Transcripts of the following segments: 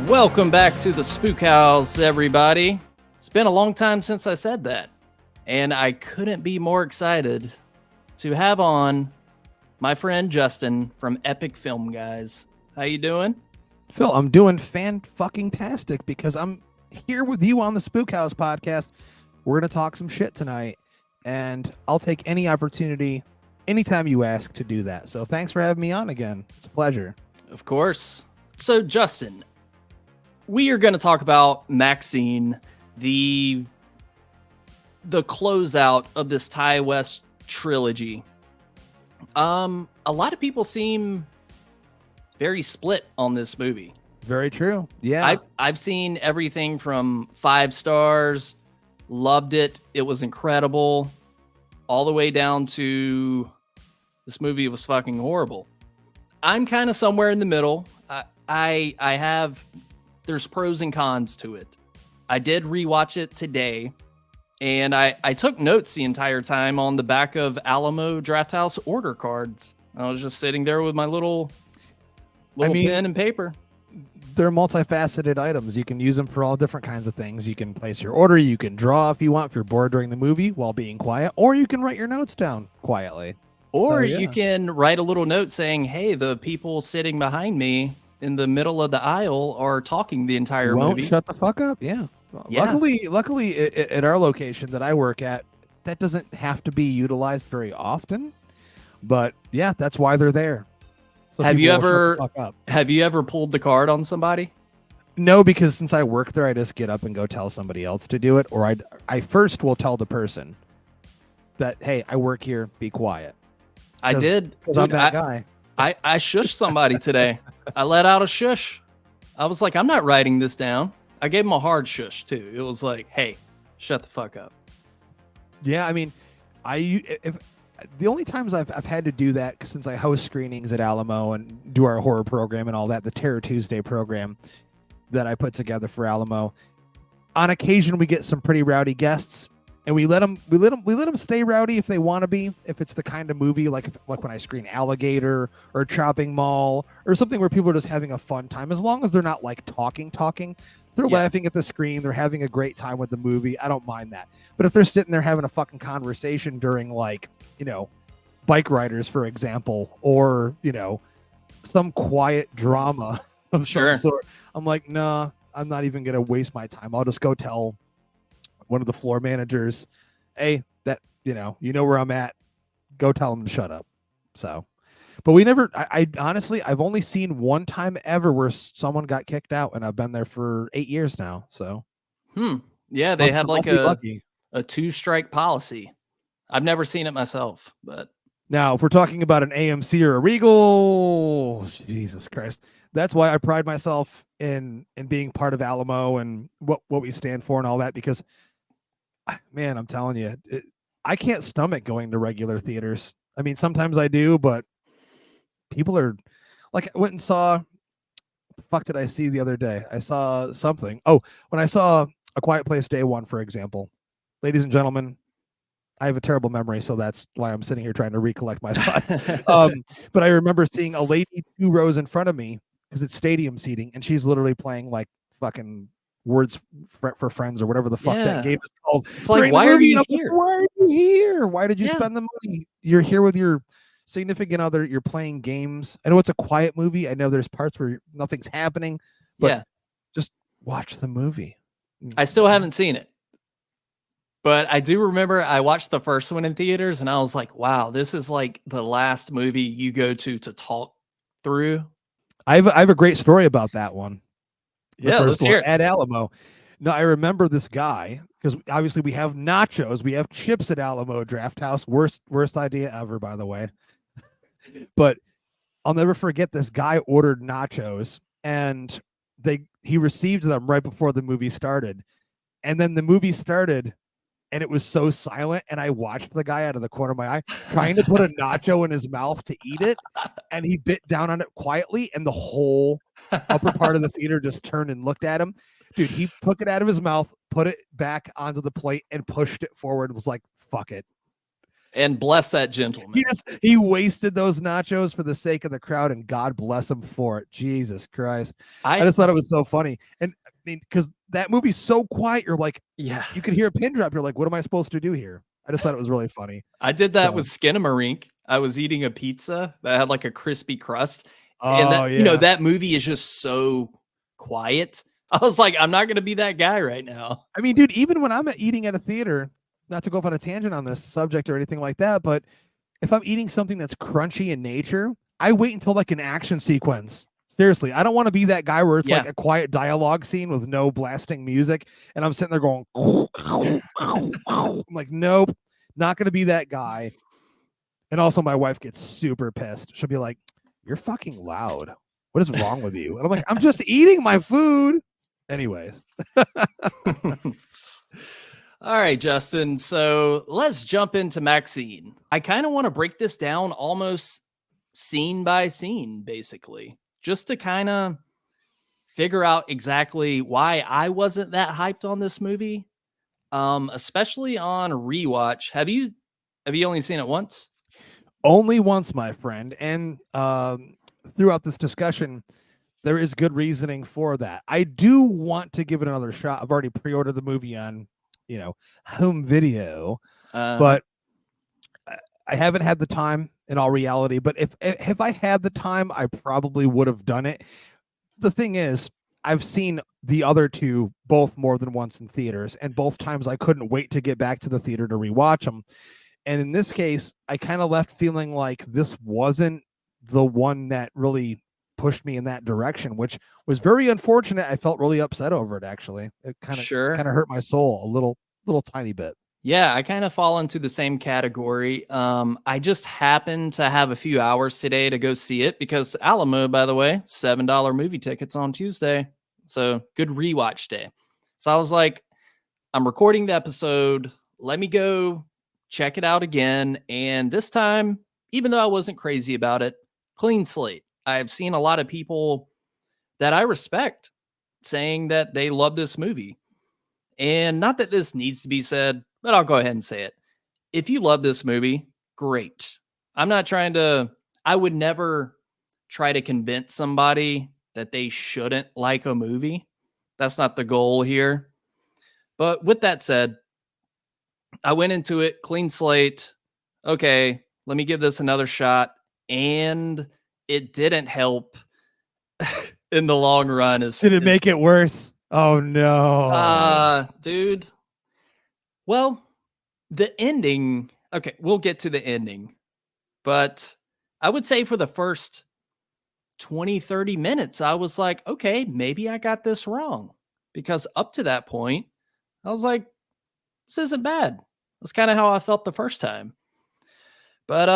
Welcome back to the Spook House, everybody. It's been a long time since I said that, and I couldn't be more excited to have on my friend Justin from Epic Film Guys. How you doing? Phil, I'm doing fan-fucking-tastic because I'm here with you on the Spook House podcast. We're going to talk some shit tonight, and I'll take any opportunity anytime you ask to do that. So thanks for having me on again. It's a pleasure. Of course. So, Justin, we are going to talk about Maxine, the closeout of this Ty West trilogy. A lot of people seem very split on this movie. Very true. Yeah. I've seen everything from 5 stars, loved it, it was incredible, all the way down to this movie was fucking horrible. I'm kind of somewhere in the middle. I have, there's pros and cons to it. I did rewatch it today, and I took notes the entire time on the back of Alamo Drafthouse order cards. I was just sitting there with my little pen and paper. They're multifaceted items. You can use them for all different kinds of things. You can place your order. You can draw if you want, if you're bored during the movie while being quiet, or you can write your notes down quietly. Or you can write a little note saying, hey, the people sitting behind me in the middle of the aisle are talking the entire movie. Shut the fuck up. Yeah. Yeah. Luckily, at our location that I work at, that doesn't have to be utilized very often. But yeah, that's why they're there. So have you ever pulled the card on somebody? No, because since I work there, I just get up and go tell somebody else to do it. Or I first will tell the person that, hey, I work here, be quiet. I did. Because I'm that guy. I shushed somebody today. I let out a shush. I was like, I'm not writing this down. I gave him a hard shush too. It was like, hey, shut the fuck up. Yeah, I mean, the only times I've had to do that since I host screenings at Alamo and do our horror program and all that, the Terror Tuesday program that I put together for Alamo. On occasion, we get some pretty rowdy guests, and we let them stay rowdy if they want to be. If it's the kind of movie like when I screen Alligator or Chopping Mall or something where people are just having a fun time, as long as they're not like talking. They're laughing at the screen. They're having a great time with the movie. I don't mind that. But if they're sitting there having a fucking conversation during, like, Bike Riders, for example, or, some quiet drama of some sort, I'm like, nah, I'm not even going to waste my time. I'll just go tell one of the floor managers, hey, that, you know where I'm at. Go tell them to shut up. So, but we never, I honestly, I've only seen one time ever where someone got kicked out, and I've been there for 8 years now. So, yeah, they have like a 2-strike policy. I've never seen it myself, but now if we're talking about an AMC or a Regal, Jesus Christ, that's why I pride myself in being part of Alamo and what we stand for and all that, because, man, I'm telling you, I can't stomach going to regular theaters. I mean, sometimes I do, but people are like, I went and saw, what the fuck did I see the other day? I saw something. Oh, when I saw A Quiet Place Day 1, for example, ladies and gentlemen, I have a terrible memory, so that's why I'm sitting here trying to recollect my thoughts. But I remember seeing a lady 2 rows in front of me, because it's stadium seating, and she's literally playing like fucking Words for Friends or whatever the fuck that game is called. It's like, why are you here? Why are you here? Why did you spend the money? You're here with your significant other. You're playing games. I know it's a quiet movie. I know there's parts where nothing's happening, but just watch the movie. I still haven't seen it, but I do remember I watched the first one in theaters, and I was like, wow, this is like the last movie you go to talk through. I have a great story about that one. Yeah, let's hear it. At Alamo. No, I remember this guy, because obviously we have nachos, we have chips at Alamo Drafthouse. Worst idea ever, by the way. But I'll never forget, this guy ordered nachos, and he received them right before the movie started. And then the movie started, and it was so silent, and I watched the guy out of the corner of my eye trying to put a nacho in his mouth to eat it, and he bit down on it quietly, and the whole upper part of the theater just turned and looked at him. Dude, he took it out of his mouth, put it back onto the plate, and pushed it forward. It was like, fuck it. And bless that gentleman. He wasted those nachos for the sake of the crowd, and God bless him for it. Jesus Christ. I just thought it was so funny. And I mean, because that movie's so quiet, you're like, yeah, you could hear a pin drop. You're like, what am I supposed to do here? I just thought it was really funny. I did that with Skinamarink. I was eating a pizza that had like a crispy crust. And that, you know, that movie is just so quiet. I was like, I'm not going to be that guy right now. I mean, dude, even when I'm eating at a theater, not to go off on a tangent on this subject or anything like that, but if I'm eating something that's crunchy in nature, I wait until like an action sequence. Seriously, I don't want to be that guy where it's like a quiet dialogue scene with no blasting music, and I'm sitting there going, I'm like, nope, not going to be that guy. And also, my wife gets super pissed. She'll be like, "You're fucking loud. What is wrong with you?" And I'm like, "I'm just eating my food." Anyways. All right, Justin. So let's jump into Maxine. I kind of want to break this down almost scene by scene, basically, just to kind of figure out exactly why I wasn't that hyped on this movie, especially on rewatch. Have you only seen it once? Only once, my friend. And throughout this discussion, there is good reasoning for that. I do want to give it another shot. I've already pre-ordered the movie on, home video, but I haven't had the time in all reality. But if I had the time, I probably would have done it. The thing is, I've seen the other two both more than once in theaters, and both times I couldn't wait to get back to the theater to rewatch them. And in this case, I kind of left feeling like this wasn't the one that really pushed me in that direction, which was very unfortunate. I felt really upset over it, actually. It kind of hurt my soul a little tiny bit. Yeah, I kind of fall into the same category. I just happened to have a few hours today to go see it because Alamo, by the way, $7 movie tickets on Tuesday. So good rewatch day. So I was like, I'm recording the episode. Let me go check it out again. And this time, even though I wasn't crazy about it, clean slate. I've seen a lot of people that I respect saying that they love this movie. And not that this needs to be said, but I'll go ahead and say it. If you love this movie, great. I would never try to convince somebody that they shouldn't like a movie. That's not the goal here. But with that said, I went into it, clean slate. Okay, let me give this another shot. And it didn't help in the long run. Did it make it worse? Oh, no. Dude. Well, the ending. Okay, we'll get to the ending. But I would say for the first 20, 30 minutes, I was like, okay, maybe I got this wrong. Because up to that point, I was like, this isn't bad. That's kind of how I felt the first time. But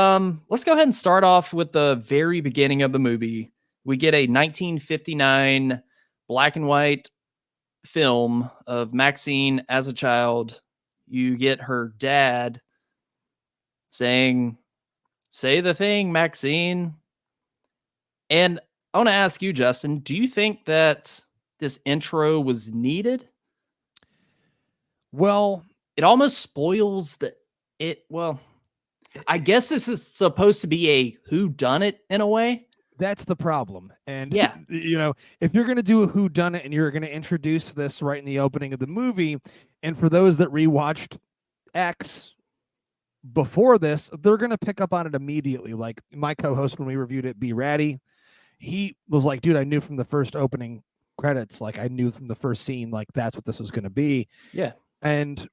let's go ahead and start off with the very beginning of the movie. We get a 1959 black and white film of Maxine as a child. You get her dad saying, "Say the thing, Maxine." And I want to ask you, Justin, do you think that this intro was needed? Well, it almost spoils I guess this is supposed to be a whodunit in a way. That's the problem. And, if you're going to do a whodunit and you're going to introduce this right in the opening of the movie, and for those that rewatched X before this, they're going to pick up on it immediately. Like my co-host, when we reviewed it, B Ratty, he was like, dude, I knew from the first opening credits, like I knew from the first scene, like that's what this was going to be. Yeah. And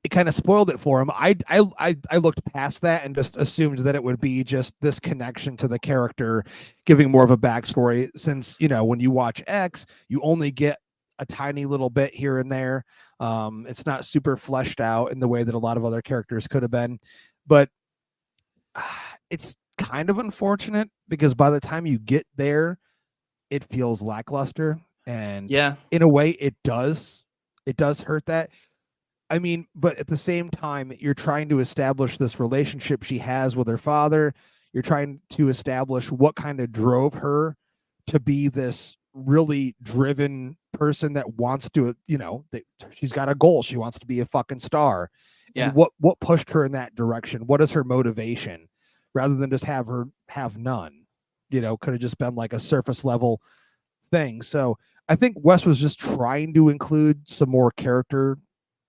it kind of spoiled it for him. I looked past that and just assumed that it would be just this connection to the character, giving more of a backstory, since, when you watch X, you only get a tiny little bit here and there. It's not super fleshed out in the way that a lot of other characters could have been, but it's kind of unfortunate because by the time you get there, it feels lackluster. And in a way it does hurt that. I mean, but at the same time, you're trying to establish this relationship she has with her father. You're trying to establish what kind of drove her to be this really driven person that wants to, she's got a goal. She wants to be a fucking star. Yeah. And what pushed her in that direction? What is her motivation? Rather than just have her have none, could have just been like a surface level thing. So I think Wes was just trying to include some more character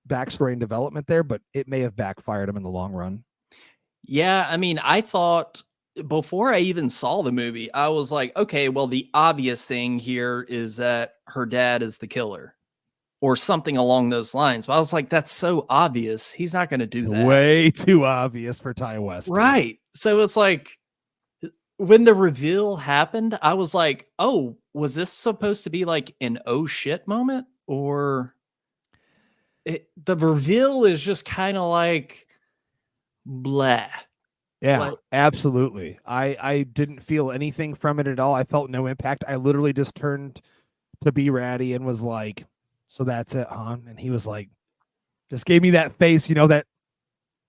backstory and development there, but it may have backfired him in the long run. Yeah, I mean, I thought before I even saw the movie, I was like, okay, well, the obvious thing here is that her dad is the killer or something along those lines. But I was like, that's so obvious. He's not going to do that. Way too obvious for Ty West. Right. So it's like when the reveal happened, I was like, oh, was this supposed to be like an oh shit moment? Or the reveal is just kind of like blah. Yeah, Like, absolutely. I didn't feel anything from it at all. I felt no impact. I literally just turned to B Ratty and was like, so that's it, hon? And he was like, just gave me that face, that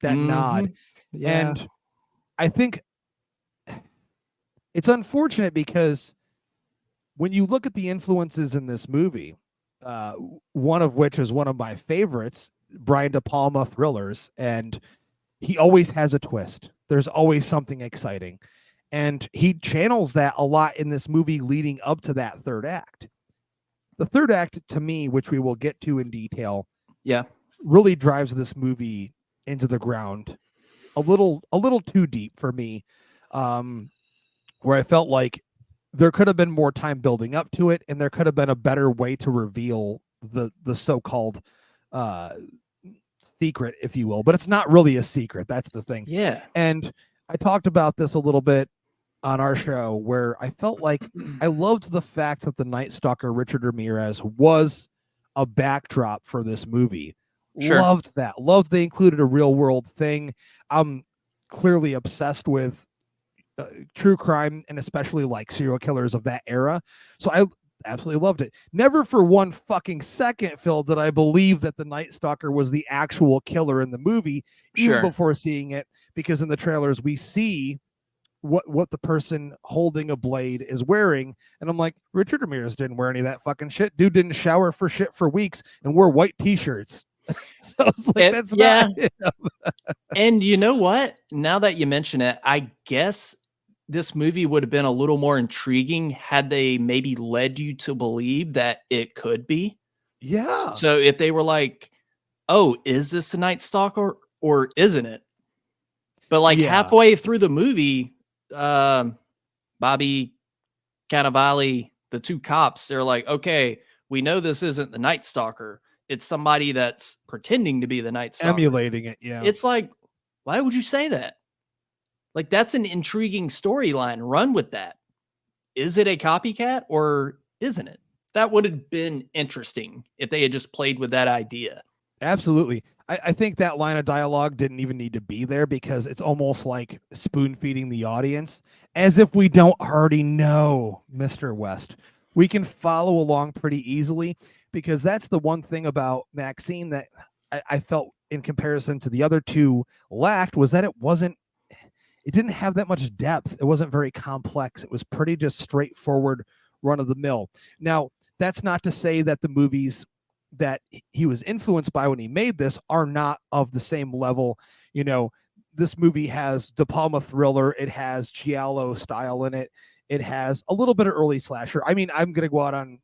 nod. Yeah. And I think it's unfortunate because when you look at the influences in this movie, one of which is one of my favorites, Brian De Palma thrillers, and he always has a twist. There's always something exciting. And he channels that a lot in this movie leading up to that third act. The third act, to me, which we will get to in detail, really drives this movie into the ground a little too deep for me, where I felt like there could have been more time building up to it, and there could have been a better way to reveal the so-called secret, if you will. But it's not really a secret. That's the thing. Yeah. And I talked about this a little bit on our show, where I felt like I loved the fact that the Night Stalker Richard Ramirez was a backdrop for this movie. Sure. Loved that. Loved they included a real world thing. I'm clearly obsessed with true crime, and especially like serial killers of that era. So I absolutely loved it. Never for one fucking second, Phil, did I believe that the Night Stalker was the actual killer in the movie, even before seeing it, because in the trailers we see what the person holding a blade is wearing, and I'm like, Richard Ramirez didn't wear any of that fucking shit. Dude didn't shower for shit for weeks and wore white t-shirts. So I was like, that's not him. And you know what? Now that you mention it, I guess this movie would have been a little more intriguing had they maybe led you to believe that it could be. Yeah. So if they were like, oh, is this the Night Stalker or isn't it? But like halfway through the movie, Bobby Cannavale, the two cops, they're like, okay, we know this isn't the Night Stalker. It's somebody that's pretending to be the Night Stalker. Emulating it, yeah. It's like, why would you say that? Like, that's an intriguing storyline. Run with that. Is it a copycat or isn't it? That would have been interesting if they had just played with that idea. Absolutely. I think that line of dialogue didn't even need to be there, because it's almost like spoon feeding the audience, as if we don't already know Mr. West. We can follow along pretty easily, because that's the one thing about Maxine that I felt in comparison to the other two lacked, was that it didn't have that much depth. It wasn't very complex. It was pretty just straightforward, run of the mill. Now, that's not to say that the movies that he was influenced by when he made this are not of the same level. This movie has De Palma thriller. It has giallo style in it. It has a little bit of early slasher. I mean, I'm going to go out on,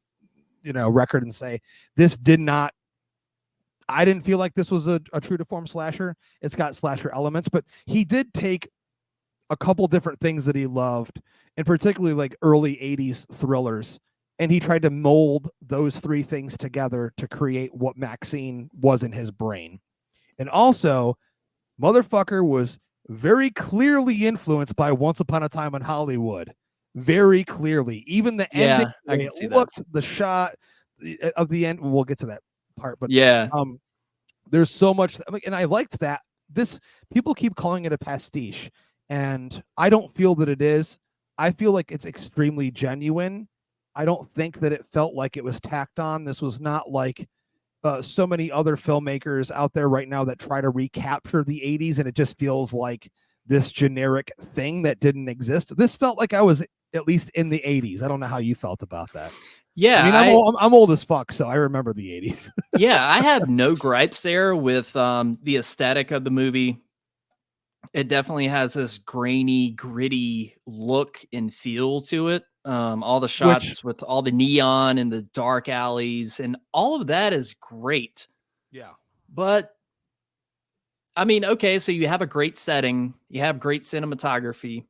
record and say this I didn't feel like this was a true to form slasher. It's got slasher elements, but he did take a couple different things that he loved, and particularly like early 80s thrillers, and he tried to mold those three things together to create what Maxine was in his brain. And also, motherfucker was very clearly influenced by Once Upon a Time in Hollywood. Very clearly. Even the ending, I can see that. The shot of the end, we'll get to that part, but there's so much, and I liked that. People keep calling it a pastiche, and I don't feel that it is. I feel like it's extremely genuine. I don't think that it felt like it was tacked on. This was not like so many other filmmakers out there right now that try to recapture the 80s, and it just feels like this generic thing that didn't exist. This felt like I was at least in the 80s. I don't know how you felt about that. Yeah, I mean, I'm old as fuck, so I remember the 80s. yeah, I have no gripes there with the aesthetic of the movie. It definitely has this grainy, gritty look and feel to it. All the Which, shots with all the neon and the dark alleys and all of that is great. yeah. But I mean, okay, so you have a great setting, you have great cinematography,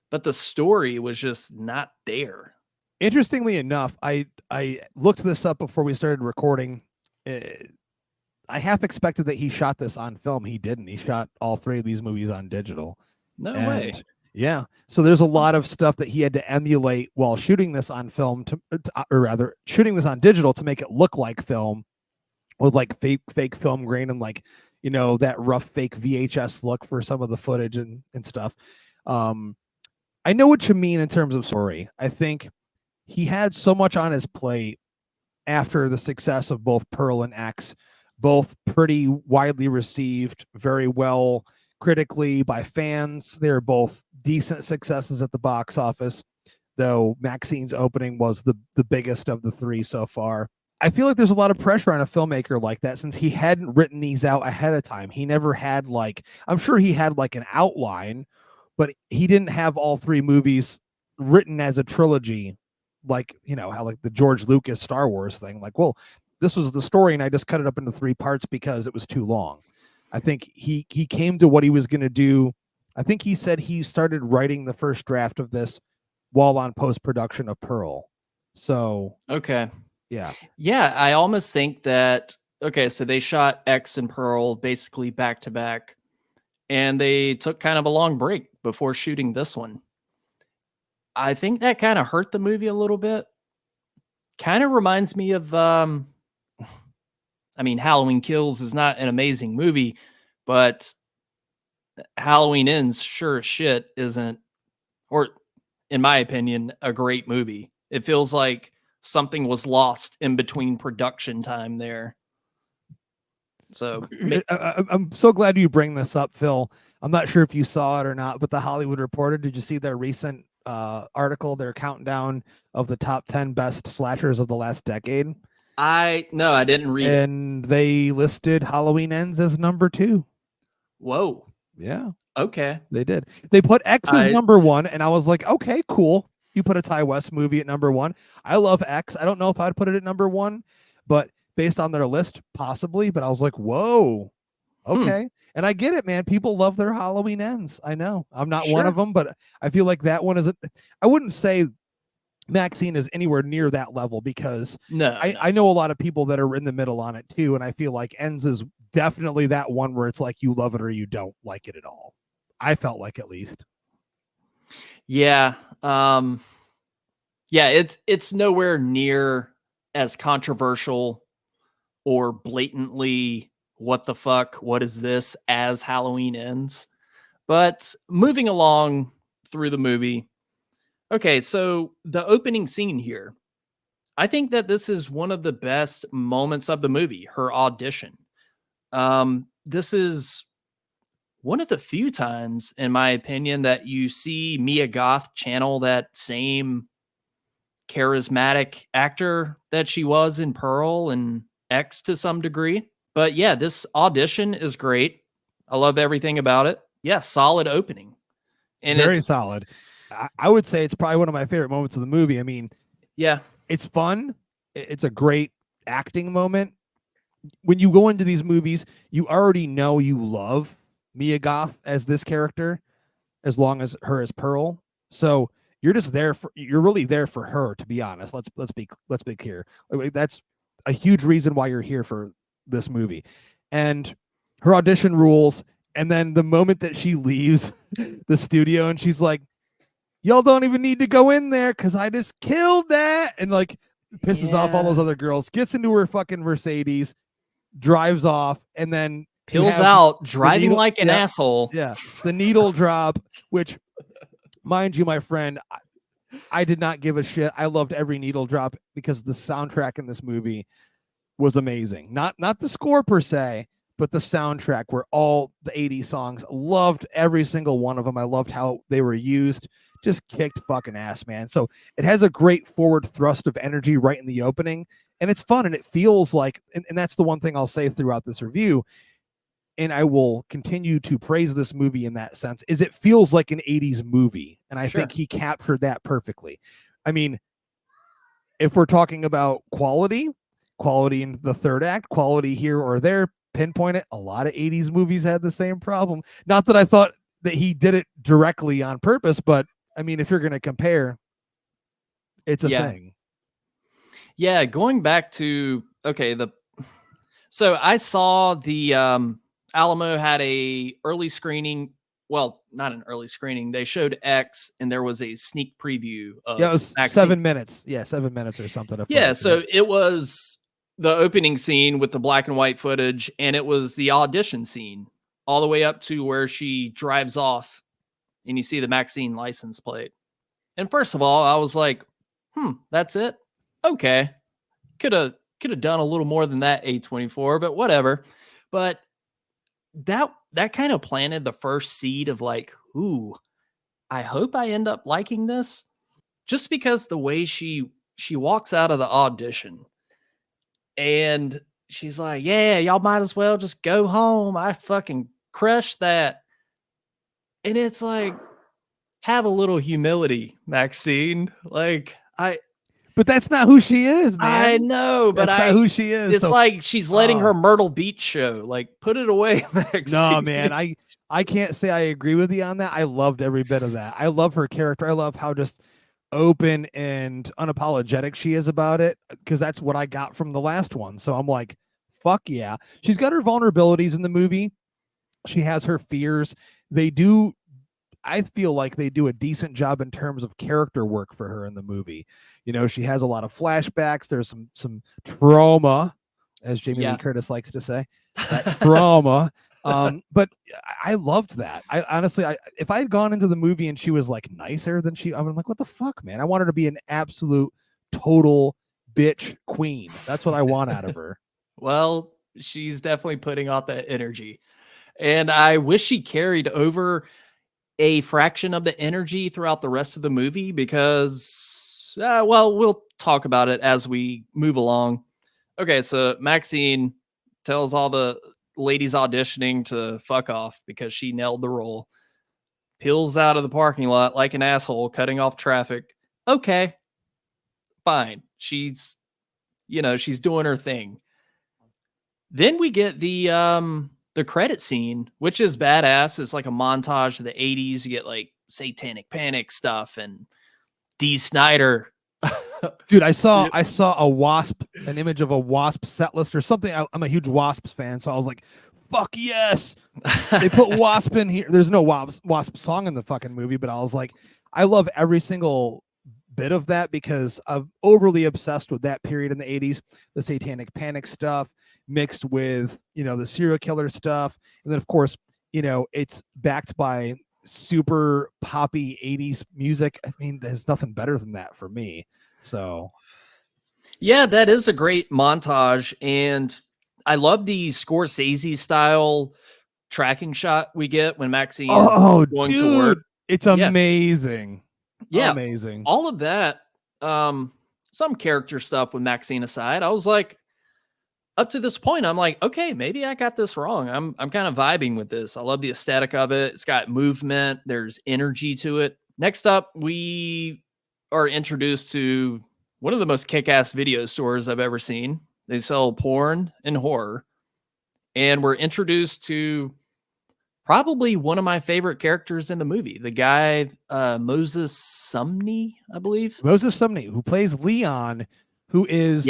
but the story was just not there. Interestingly enough, I looked this up before we started recording. I half expected that he shot this on film. He didn't. He shot all three of these movies on digital. No way. And yeah, so there's a lot of stuff that he had to emulate while shooting this on film or rather shooting this on digital to make it look like film with like fake film grain and like, you know, that rough fake VHS look for some of the footage and stuff. I know what you mean in terms of story. I think he had so much on his plate after the success of both Pearl and X, both pretty widely received, very well critically by fans. They're both decent successes at the box office, though Maxine's opening was the biggest of the three so far. I feel like there's a lot of pressure on a filmmaker like that since he hadn't written these out ahead of time. He never had like, I'm sure he had like an outline, but he didn't have all three movies written as a trilogy, like, you know, how like the George Lucas Star Wars thing. Like, well, this was the story and I just cut it up into three parts because it was too long. I think he came to what he was going to do. I think he said he started writing the first draft of this while on post-production of Pearl. So, Okay. yeah. Yeah, I almost think that, okay, so they shot X and Pearl basically back to back, and they took kind of a long break before shooting this one. I think that kind of hurt the movie a little bit. Kind of reminds me of, I mean, Halloween Kills is not an amazing movie, but Halloween Ends sure as shit isn't, or in my opinion, a great movie. It feels like something was lost in between production time there. So I'm so glad you bring this up, Phil. I'm not sure if you saw it or not, but the Hollywood Reporter, did you see their recent article, their countdown of the top 10 best slashers of the last decade? No, I didn't read it. And they listed Halloween Ends as number 2. Whoa. Yeah. Okay. They did. They put X as number 1, and I was like, okay, cool. You put a Ty West movie at number 1. I love X. I don't know if I'd put it at number 1, but based on their list, possibly. But I was like, whoa, okay. And I get it, man. People love their Halloween Ends. I know. I'm not one of them, but I feel like that one is I wouldn't say Maxine is anywhere near that level because I know a lot of people that are in the middle on it too. And I feel like Ends is definitely that one where it's like you love it or you don't like it at all. I felt like, at least. Yeah. Yeah, it's nowhere near as controversial or blatantly what the fuck, what is this as Halloween Ends. But moving along through the movie. Okay, so the opening scene here. I think that this is one of the best moments of the movie, her audition. This is one of the few times, in my opinion, that you see Mia Goth channel that same charismatic actor that she was in Pearl and X to some degree. But yeah, this audition is great. I love everything about it. Yeah, solid opening. And very solid. I would say it's probably one of my favorite moments of the movie. I mean, yeah, it's fun. It's a great acting moment. When you go into these movies, you already know you love Mia Goth as this character, as long as her as Pearl. So you're just there you're really there for her, to be honest. Let's be clear. That's a huge reason why you're here for this movie. And her audition rules. And then the moment that she leaves the studio and she's like, y'all don't even need to go in there because I just killed that. And like pisses off all those other girls, gets into her fucking Mercedes, drives off, and then peels out, driving like an asshole. Yeah. The needle drop, which, mind you, my friend, I did not give a shit. I loved every needle drop because the soundtrack in this movie was amazing. Not the score per se, but the soundtrack where all the 80s songs, loved every single one of them. I loved how they were used just kicked fucking ass, man. So it has a great forward thrust of energy right in the opening, and it's fun, and it feels like, and that's the one thing I'll say throughout this review, and I will continue to praise this movie in that sense, is it feels like an 80s movie, and I think he captured that perfectly. I mean, if we're talking about quality in the third act, quality here or there, pinpoint it, a lot of 80s movies had the same problem. Not that I thought that he did it directly on purpose, but I mean, if you're going to compare, it's a thing. Yeah, going back to, so I saw the Alamo had a early screening. Well, not an early screening. They showed X, and there was a sneak preview of it was Maxine. 7 minutes. Yeah, 7 minutes or something. Yeah, so it was the opening scene with the black and white footage, and it was the audition scene all the way up to where she drives off, and you see the Maxine license plate. And first of all, I was like, that's it? Okay. Could have done a little more than that, A24, but whatever. But that kind of planted the first seed of like, ooh, I hope I end up liking this. Just because the way she walks out of the audition and she's like, yeah, y'all might as well just go home. I fucking crushed that. And it's like, have a little humility, Maxine. Like, but that's not who she is, man. I know, but that's not who she is. It's like she's letting her Myrtle Beach show. Like, put it away, Maxine. No, man, I can't say I agree with you on that. I loved every bit of that. I love her character. I love how just open and unapologetic she is about it, because that's what I got from the last one. So I'm like, fuck yeah. She's got her vulnerabilities in the movie. She has her fears. I feel like they do a decent job in terms of character work for her in the movie. You know, she has a lot of flashbacks. There's some trauma, as Jamie Lee Curtis likes to say, that trauma. But I loved that. I honestly, if I had gone into the movie and she was like nicer than I'm like, what the fuck, man? I want her to be an absolute total bitch queen. That's what I want out of her. Well, she's definitely putting out that energy, and I wish she carried over a fraction of the energy throughout the rest of the movie, because, well, we'll talk about it as we move along. Okay, so Maxine tells all the ladies auditioning to fuck off because she nailed the role. Peels out of the parking lot like an asshole, cutting off traffic. Okay, fine. She's doing her thing. Then we get the credit scene, which is badass. It's like a montage of the 80s. You get like Satanic Panic stuff and Dee Snider. Dude, I saw a Wasp, an image of a Wasp set list or something. I'm a huge Wasps fan, so I was like, fuck yes. They put Wasp in here. There's no Wasp song in the fucking movie, but I was like, I love every single bit of that because I'm overly obsessed with that period in the 80s, the Satanic Panic stuff mixed with, the serial killer stuff. And then of course, it's backed by super poppy 80s music. I mean, there's nothing better than that for me. So yeah, that is a great montage. And I love the Scorsese style tracking shot we get when Maxine is going to work. It's amazing. Yeah, amazing. All of that, some character stuff with Maxine aside, I was like, up to this point, I'm like, okay, maybe I got this wrong. I'm kind of vibing with this. I love the aesthetic of it. It's got movement. There's energy to it. Next up, we are introduced to one of the most kick-ass video stores I've ever seen. They sell porn and horror. And we're introduced to probably one of my favorite characters in the movie. The guy, Moses Sumney, I believe. Moses Sumney, who plays Leon, who is,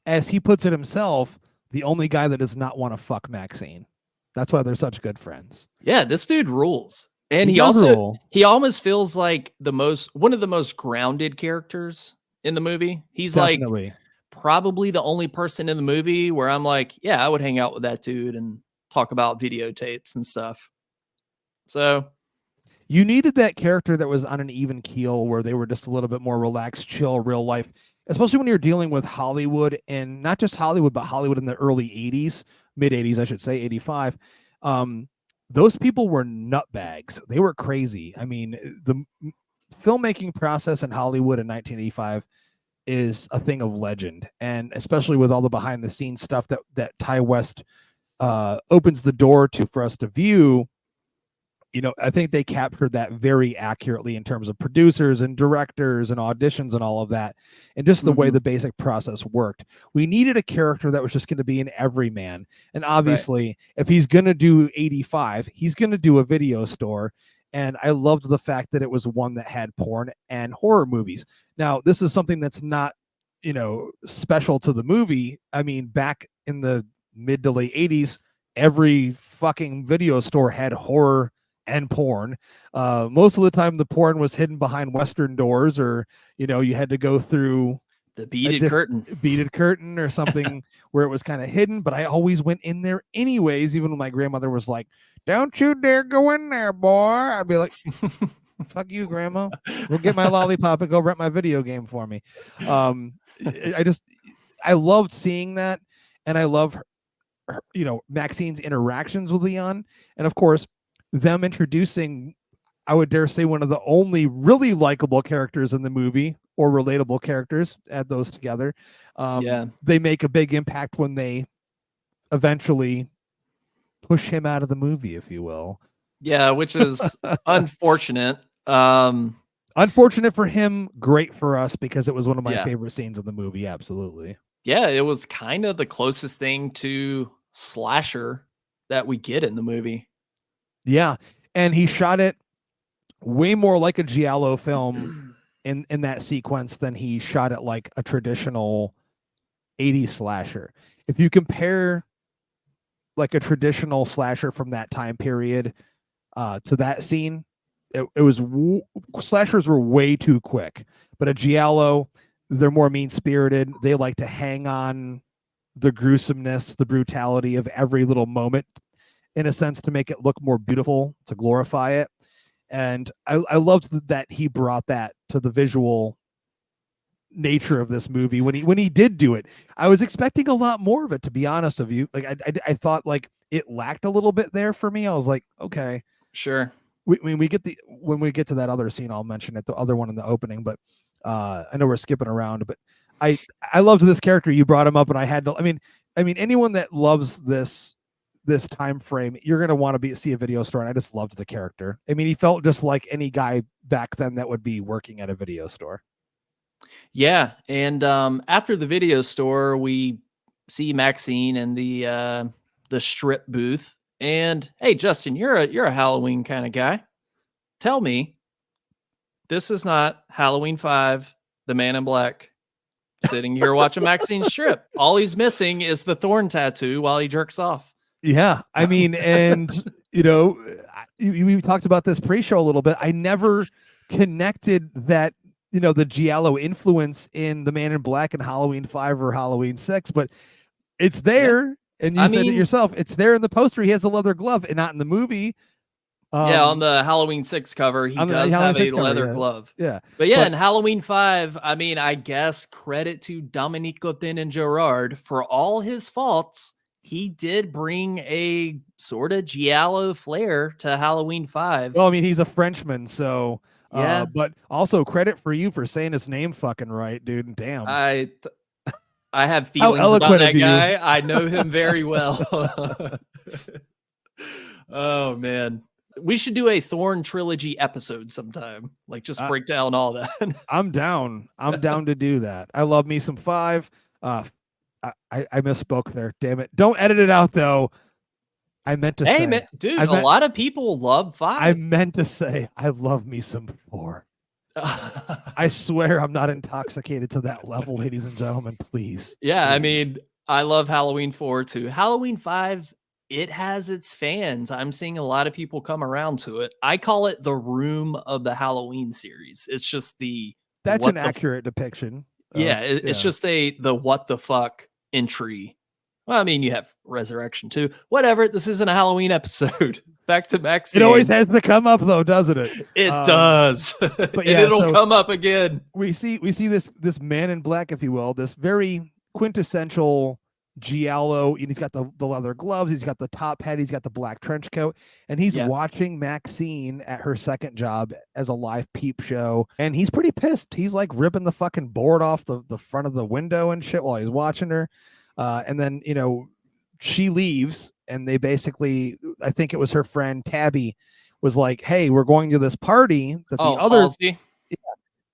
as he puts it himself, the only guy that does not want to fuck Maxine. That's why they're such good friends. Yeah, this dude rules. And he almost feels like one of the most grounded characters in the movie. He's Definitely. Like probably the only person in the movie where I'm like, yeah, I would hang out with that dude and talk about videotapes and stuff. So you needed that character that was on an even keel where they were just a little bit more relaxed, chill, real life, especially when you're dealing with Hollywood, and not just Hollywood, but Hollywood in the early 80s, mid 80s, I should say, 85. Those people were nutbags. They were crazy. I mean, filmmaking process in Hollywood in 1985 is a thing of legend, and especially with all the behind the scenes stuff that Ty West opens the door to for us to view. I think they captured that very accurately in terms of producers and directors and auditions and all of that, and just the way the basic process worked. We needed a character that was just going to be an everyman, and obviously, if he's going to do 85, he's going to do a video store. And I loved the fact that it was one that had porn and horror movies. Now, this is something that's not, special to the movie. I mean, back in the mid to late 80s, every fucking video store had horror and porn. Most of the time the porn was hidden behind Western doors, or you had to go through the beaded curtain or something where it was kind of hidden. But I always went in there anyways, even when my grandmother was like, "Don't you dare go in there, boy." I'd be like, "Fuck you, Grandma. Go get my lollipop and go rent my video game for me." I loved seeing that, and I love her, Maxine's interactions with Leon, and of course them introducing, I would dare say, one of the only really likable characters in the movie, or relatable characters. Add those together. They make a big impact when they eventually push him out of the movie, if you will. Yeah, which is unfortunate. Unfortunate for him, great for us, because it was one of my favorite scenes in the movie. Absolutely. Yeah, it was kind of the closest thing to slasher that we get in the movie. Yeah, and he shot it way more like a giallo film in that sequence than he shot it like a traditional 80s slasher. If you compare like a traditional slasher from that time period to that scene, it was slashers were way too quick. But a giallo, they're more mean-spirited. They like to hang on the gruesomeness, the brutality of every little moment, in a sense, to make it look more beautiful, to glorify it. And I loved that he brought that to the visual nature of this movie when he did do it. I was expecting a lot more of it, to be honest with you. Like I thought like it lacked a little bit there for me. I was like, okay, sure. When we get to that other scene, I'll mention it, the other one in the opening, but I know we're skipping around, but I loved this character. You brought him up, and I had to, I mean anyone that loves this time frame, you're going to want to see a video store. And I just loved the character. I mean, he felt just like any guy back then that would be working at a video store. Yeah. And after the video store, we see Maxine in the strip booth. And hey, Justin, you're a Halloween kind of guy. Tell me, this is not Halloween 5, the Man in Black sitting here watching Maxine strip. All he's missing is the thorn tattoo while he jerks off. Yeah, I mean, and we talked about this pre-show a little bit. I never connected that, the giallo influence in the Man in Black in Halloween 5 or Halloween 6, but it's there. Yeah. And you said it yourself. It's there in the poster. He has a leather glove, and not in the movie. On the Halloween 6 cover, he does have a leather glove. Yeah. But in Halloween 5, I mean, I guess credit to Domenico Thin and Gerard for all his faults. He did bring a sort of giallo flair to Halloween 5. Well, I mean, he's a Frenchman, so yeah. But also credit for you for saying his name fucking right, dude. Damn. I have feelings about that guy. I know him very well. Oh man, we should do a Thorn trilogy episode sometime. Like just break down all that. I'm down. I'm down to do that. I love me some 5. I misspoke there. Damn it! Don't edit it out though. I meant to say, man, dude, a lot of people love 5. I meant to say I love me some 4. I swear I'm not intoxicated to that level, ladies and gentlemen. Please. Yeah, please. I mean, I love Halloween 4 too. Halloween 5, it has its fans. I'm seeing a lot of people come around to it. I call it the room of the Halloween series. It's just that's an accurate depiction. It's just the what the fuck entry. Well, I mean, you have Resurrection too. Whatever. This isn't a Halloween episode. Back to Maxine. It always has to come up though, doesn't it? It does. But yeah, it'll come up again. We see this Man in Black, if you will, this very quintessential giallo, and he's got the leather gloves, he's got the top hat, he's got the black trench coat, and he's watching Maxine at her second job as a live peep show, and he's pretty pissed. He's like ripping the fucking board off the front of the window and shit while he's watching her. And then, you know, she leaves, and they basically, I think it was her friend Tabby was like, hey, we're going to this party that the other Halsey.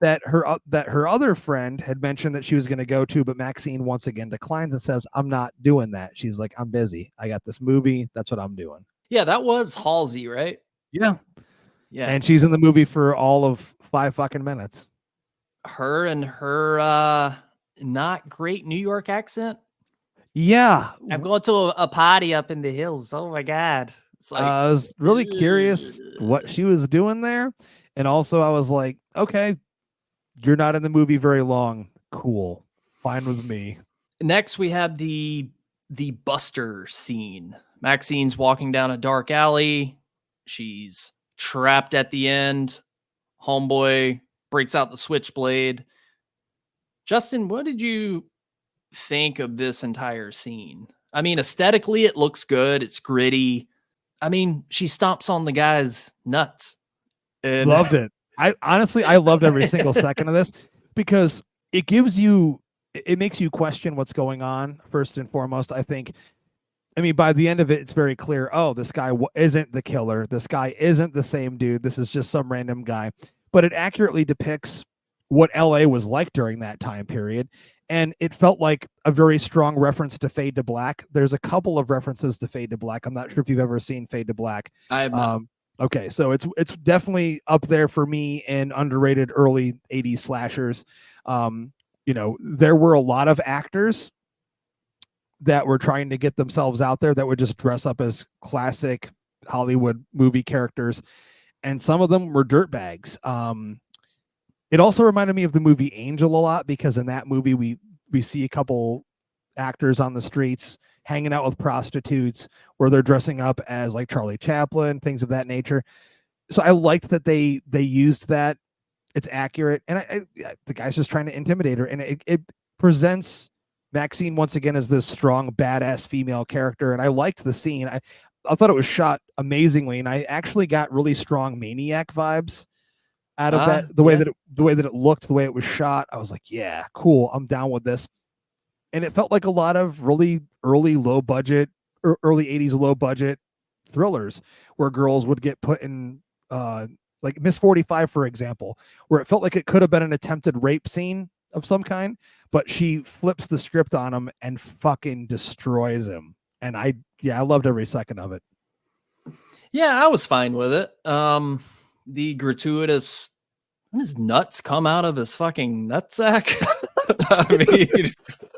that her other friend had mentioned that she was going to go to, but Maxine once again declines and says, I'm not doing that. She's like, I'm busy. I got this movie. That's what I'm doing. Yeah, that was Halsey, right? Yeah. Yeah. And she's in the movie for all of 5 fucking minutes. Her and her not great New York accent. Yeah. I'm going to a party up in the hills. Oh my God. It's like, I was really curious what she was doing there. And also I was like, okay, you're not in the movie very long. Cool. Fine with me. Next, we have the Buster scene. Maxine's walking down a dark alley. She's trapped at the end. Homeboy breaks out the switchblade. Justin, what did you think of this entire scene? I mean, aesthetically, it looks good. It's gritty. I mean, she stomps on the guy's nuts. And loved it. I honestly loved every single second of this, because it makes you question what's going on first and foremost. I mean, by the end of it, it's very clear. Oh, this guy isn't the killer. This guy isn't the same dude. This is just some random guy. But it accurately depicts what LA was like during that time period. And it felt like a very strong reference to Fade to Black. There's a couple of references to Fade to Black. I'm not sure if you've ever seen Fade to Black. I have not. Okay, so it's definitely up there for me in underrated early 80s slashers. You know, there were a lot of actors that were trying to get themselves out there that would just dress up as classic Hollywood movie characters, and some of them were dirtbags. It also reminded me of the movie Angel a lot, because in that movie we see a couple actors on the streets hanging out with prostitutes, where they're dressing up as like Charlie Chaplin, things of that nature. So I liked that they used that. It's accurate, and the guy's just trying to intimidate her, and it presents Maxine once again as this strong, badass female character. And I liked the scene. I thought it was shot amazingly, and I actually got really strong Maniac vibes out of that. The way that it looked, the way it was shot, I was like, yeah, cool. I'm down with this. And it felt like a lot of really early low budget, early 80s low budget thrillers where girls would get put in, like Miss 45, for example, where it felt like it could have been an attempted rape scene of some kind, but she flips the script on him and fucking destroys him. And I loved every second of it. Yeah, I was fine with it. The gratuitous, when his nuts come out of his fucking nutsack. I mean,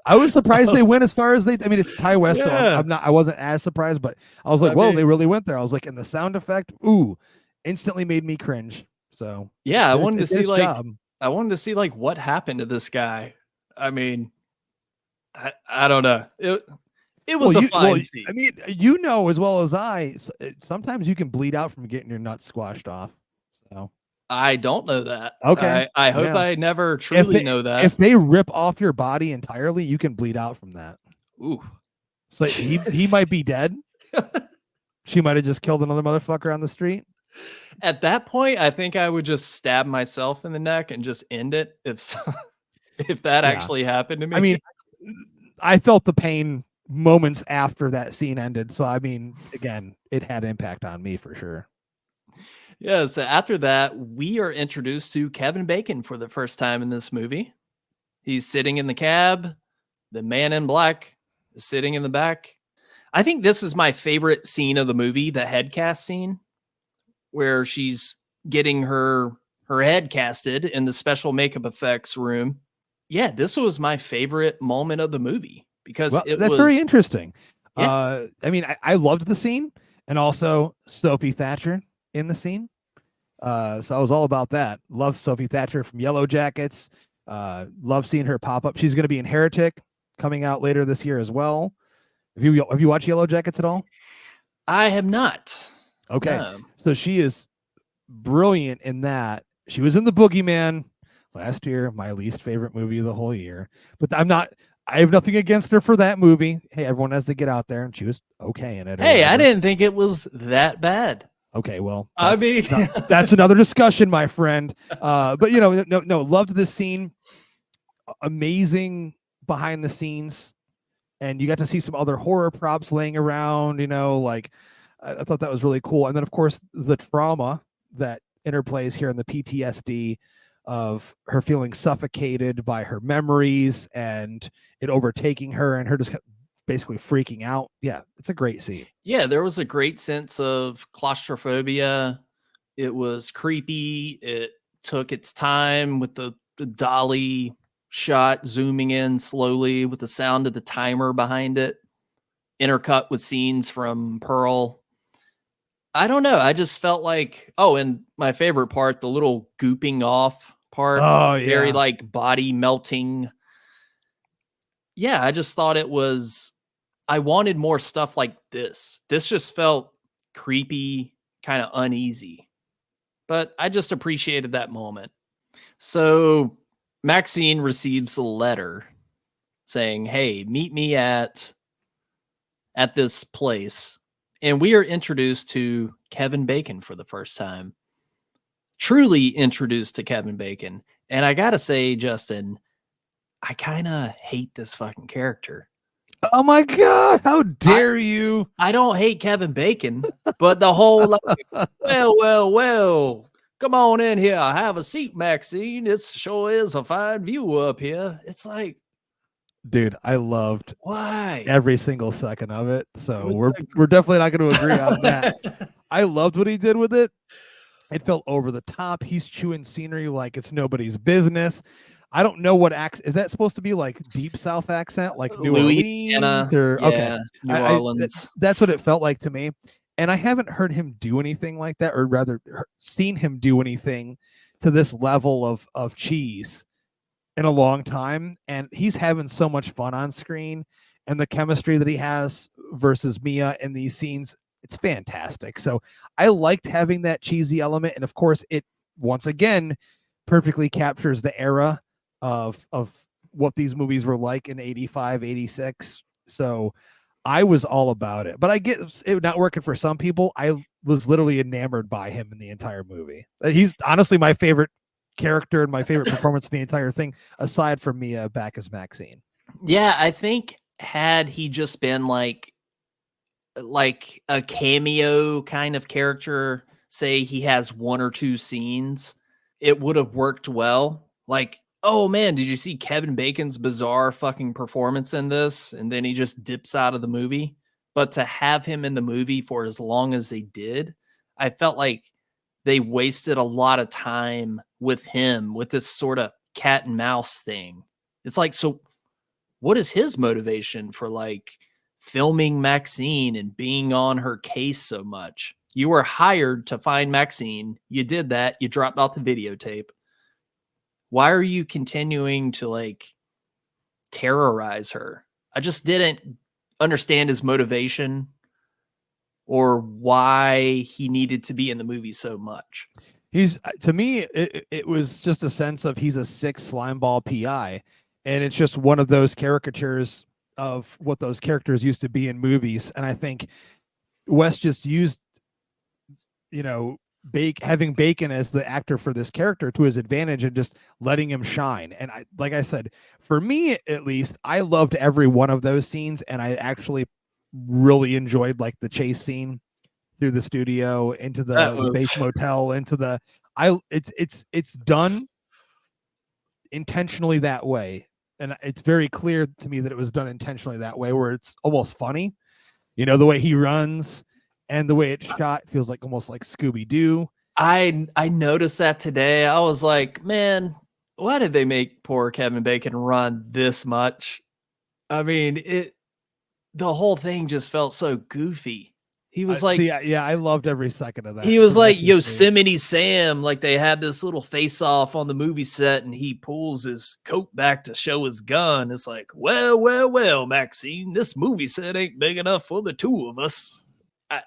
I was surprised they went as far as they. I mean, it's Ty West, so I wasn't as surprised, but I was like, whoa, they really went there. I was like, and the sound effect, instantly made me cringe. So yeah, I wanted to see like what happened to this guy. I mean, I don't know. It was a fine scene. I mean, you know as well as I, sometimes you can bleed out from getting your nuts squashed off. So I don't know that. Okay. I hope I never truly know that. If they rip off your body entirely, you can bleed out from that. Ooh. So he might be dead. She might have just killed another motherfucker on the street. At that point, I think I would just stab myself in the neck and just end it if that actually happened to me. I mean, I felt the pain moments after that scene ended. So, I mean, again, it had impact on me for sure. Yeah, so after that, we are introduced to Kevin Bacon for the first time in this movie. He's sitting in the cab. The man in black is sitting in the back. I think this is my favorite scene of the movie, the head cast scene, where she's getting her head casted in the special makeup effects room. Yeah, this was my favorite moment of the movie because that's very interesting. Yeah. I mean, I loved the scene, and also Sophie Thatcher in the scene. So I was all about that. Love Sophie Thatcher from Yellow Jackets. Love seeing her pop up. She's going to be in Heretic coming out later this year as well. Have you watched Yellow Jackets at all? I have not. Okay. No. So she is brilliant in that. She was in The Boogeyman last year, my least favorite movie of the whole year. But I have nothing against her for that movie. Hey, everyone has to get out there, and she was okay in it. Hey, I didn't think it was that bad. Okay, well, I mean, that's another discussion, my friend. But no, loved this scene. Amazing behind the scenes, and you got to see some other horror props laying around. Like I thought that was really cool. And then, of course, the trauma that interplays here in the PTSD of her feeling suffocated by her memories and it overtaking her and her just basically freaking out. Yeah, it's a great scene. Yeah, there was a great sense of claustrophobia. It was creepy. It took its time with the dolly shot zooming in slowly with the sound of the timer behind it, intercut with scenes from Pearl. I don't know. I just felt like, and my favorite part, the little gooping off part. Oh, yeah. Very like body melting. Yeah, I just thought I wanted more stuff like this. This just felt creepy, kind of uneasy. But I just appreciated that moment. So Maxine receives a letter saying, hey, meet me at this place. And we are introduced to Kevin Bacon for the first time. Truly introduced to Kevin Bacon. And I gotta say, Justin, I kind of hate this fucking character. Oh my God, how dare you? I don't hate Kevin Bacon, but the whole like, well, come on in here. Have a seat, Maxine. It sure is a fine view up here. It's like, dude, I loved why every single second of it. So we're definitely not going to agree on that. I loved what he did with it. It felt over the top. He's chewing scenery like it's nobody's business. I don't know what accent is that supposed to be, like deep South accent, like New Orleans or okay, New Orleans. That's what it felt like to me. And I haven't heard him do anything like that, or rather seen him do anything to this level of cheese in a long time. And he's having so much fun on screen, and the chemistry that he has versus Mia in these scenes, it's fantastic. So I liked having that cheesy element. And of course, it once again perfectly captures the era of what these movies were like in 85, 86. So I was all about it. But I get it not working for some people. I was literally enamored by him in the entire movie. He's honestly my favorite character and my favorite performance in the entire thing, aside from Mia back as Maxine. Yeah, I think had he just been like a cameo kind of character, say he has one or two scenes, it would have worked well. Like, oh man, did you see Kevin Bacon's bizarre fucking performance in this? And then he just dips out of the movie. But to have him in the movie for as long as they did, I felt like they wasted a lot of time with him with this sort of cat and mouse thing. It's like, so what is his motivation for like filming Maxine and being on her case so much? You were hired to find Maxine. You did that. You dropped off the videotape. Why are you continuing to like terrorize her? I just didn't understand his motivation or why he needed to be in the movie so much. He's, to me, it was just a sense of he's a sick slimeball PI. And it's just one of those caricatures of what those characters used to be in movies. And I think Wes just used, having Bacon as the actor for this character to his advantage and just letting him shine. And like I said, for me, at least, I loved every one of those scenes. And I actually really enjoyed like the chase scene through the studio into the base motel, into it's done intentionally that way. And it's very clear to me that it was done intentionally that way, where it's almost funny, the way he runs and the way it's shot feels like almost like Scooby-Doo. I noticed that today. I was like, man, why did they make poor Kevin Bacon run this much? I mean, the whole thing just felt so goofy. He was like, yeah, I loved every second of that. He was like Yosemite Sam, like they had this little face off on the movie set and he pulls his coat back to show his gun. It's like, well, Maxine, this movie set ain't big enough for the two of us.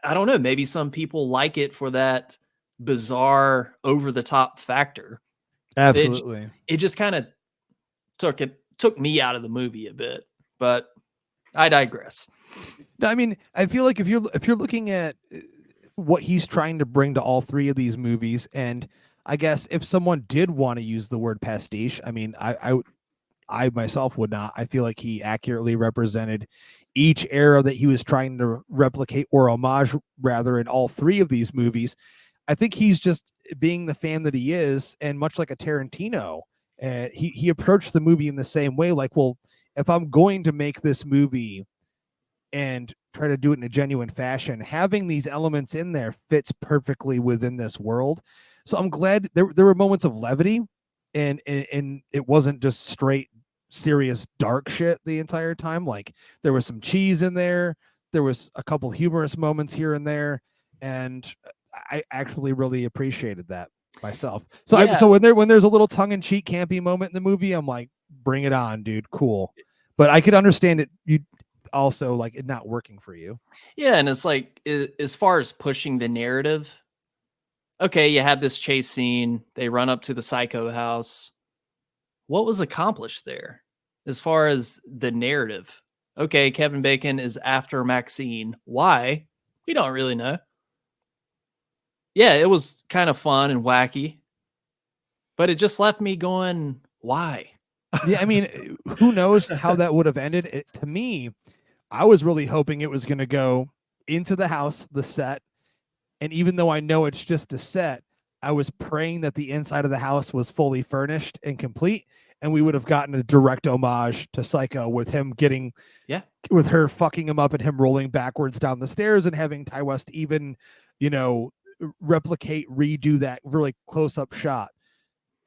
I don't know. Maybe some people like it for that bizarre over the top factor. Absolutely. It just kind of took me out of the movie a bit. but I digress. No, I mean, I feel like if you're looking at what he's trying to bring to all three of these movies, and I guess if someone did want to use the word pastiche, I mean, I myself would not. I feel like he accurately represented each era that he was trying to replicate or homage rather in all three of these movies. I think he's just being the fan that he is, and much like a Tarantino, he approached the movie in the same way. Like, well, if I'm going to make this movie and try to do it in a genuine fashion, having these elements in there fits perfectly within this world. So I'm glad there were moments of levity, and it wasn't just straight serious dark shit the entire time. Like, there was some cheese in there, there was a couple humorous moments here and there, and I actually really appreciated that myself. So Yeah. so when there's a little tongue-in-cheek campy moment in the movie, I'm like, bring it on, dude, cool. But I could understand it, you also like it not working for you. Yeah, and it's like, as far as pushing the narrative, okay, you have this chase scene, they run up to the psycho house. What was accomplished there as far as the narrative? Okay, Kevin Bacon is after Maxine. Why? We don't really know. Yeah, it was kind of fun and wacky, but it just left me going, why? Yeah, I mean, who knows how that would have ended? To me, I was really hoping it was going to go into the house, the set, and even though I know it's just a set, I was praying that the inside of the house was fully furnished and complete, and we would have gotten a direct homage to Psycho with him getting, with her fucking him up and him rolling backwards down the stairs, and having Ty West even, replicate, redo that really close-up shot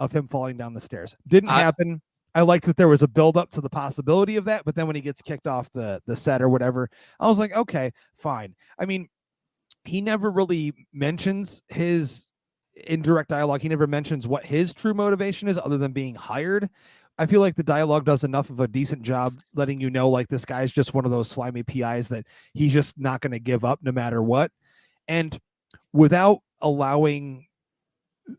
of him falling down the stairs. Didn't happen. I liked that there was a build up to the possibility of that, but then when he gets kicked off the set or whatever, I was like, okay, fine. I mean, he never really mentions his indirect dialogue. He never mentions what his true motivation is other than being hired. I feel like the dialogue does enough of a decent job letting you know, like, this guy's just one of those slimy PIs that he's just not going to give up no matter what. And without allowing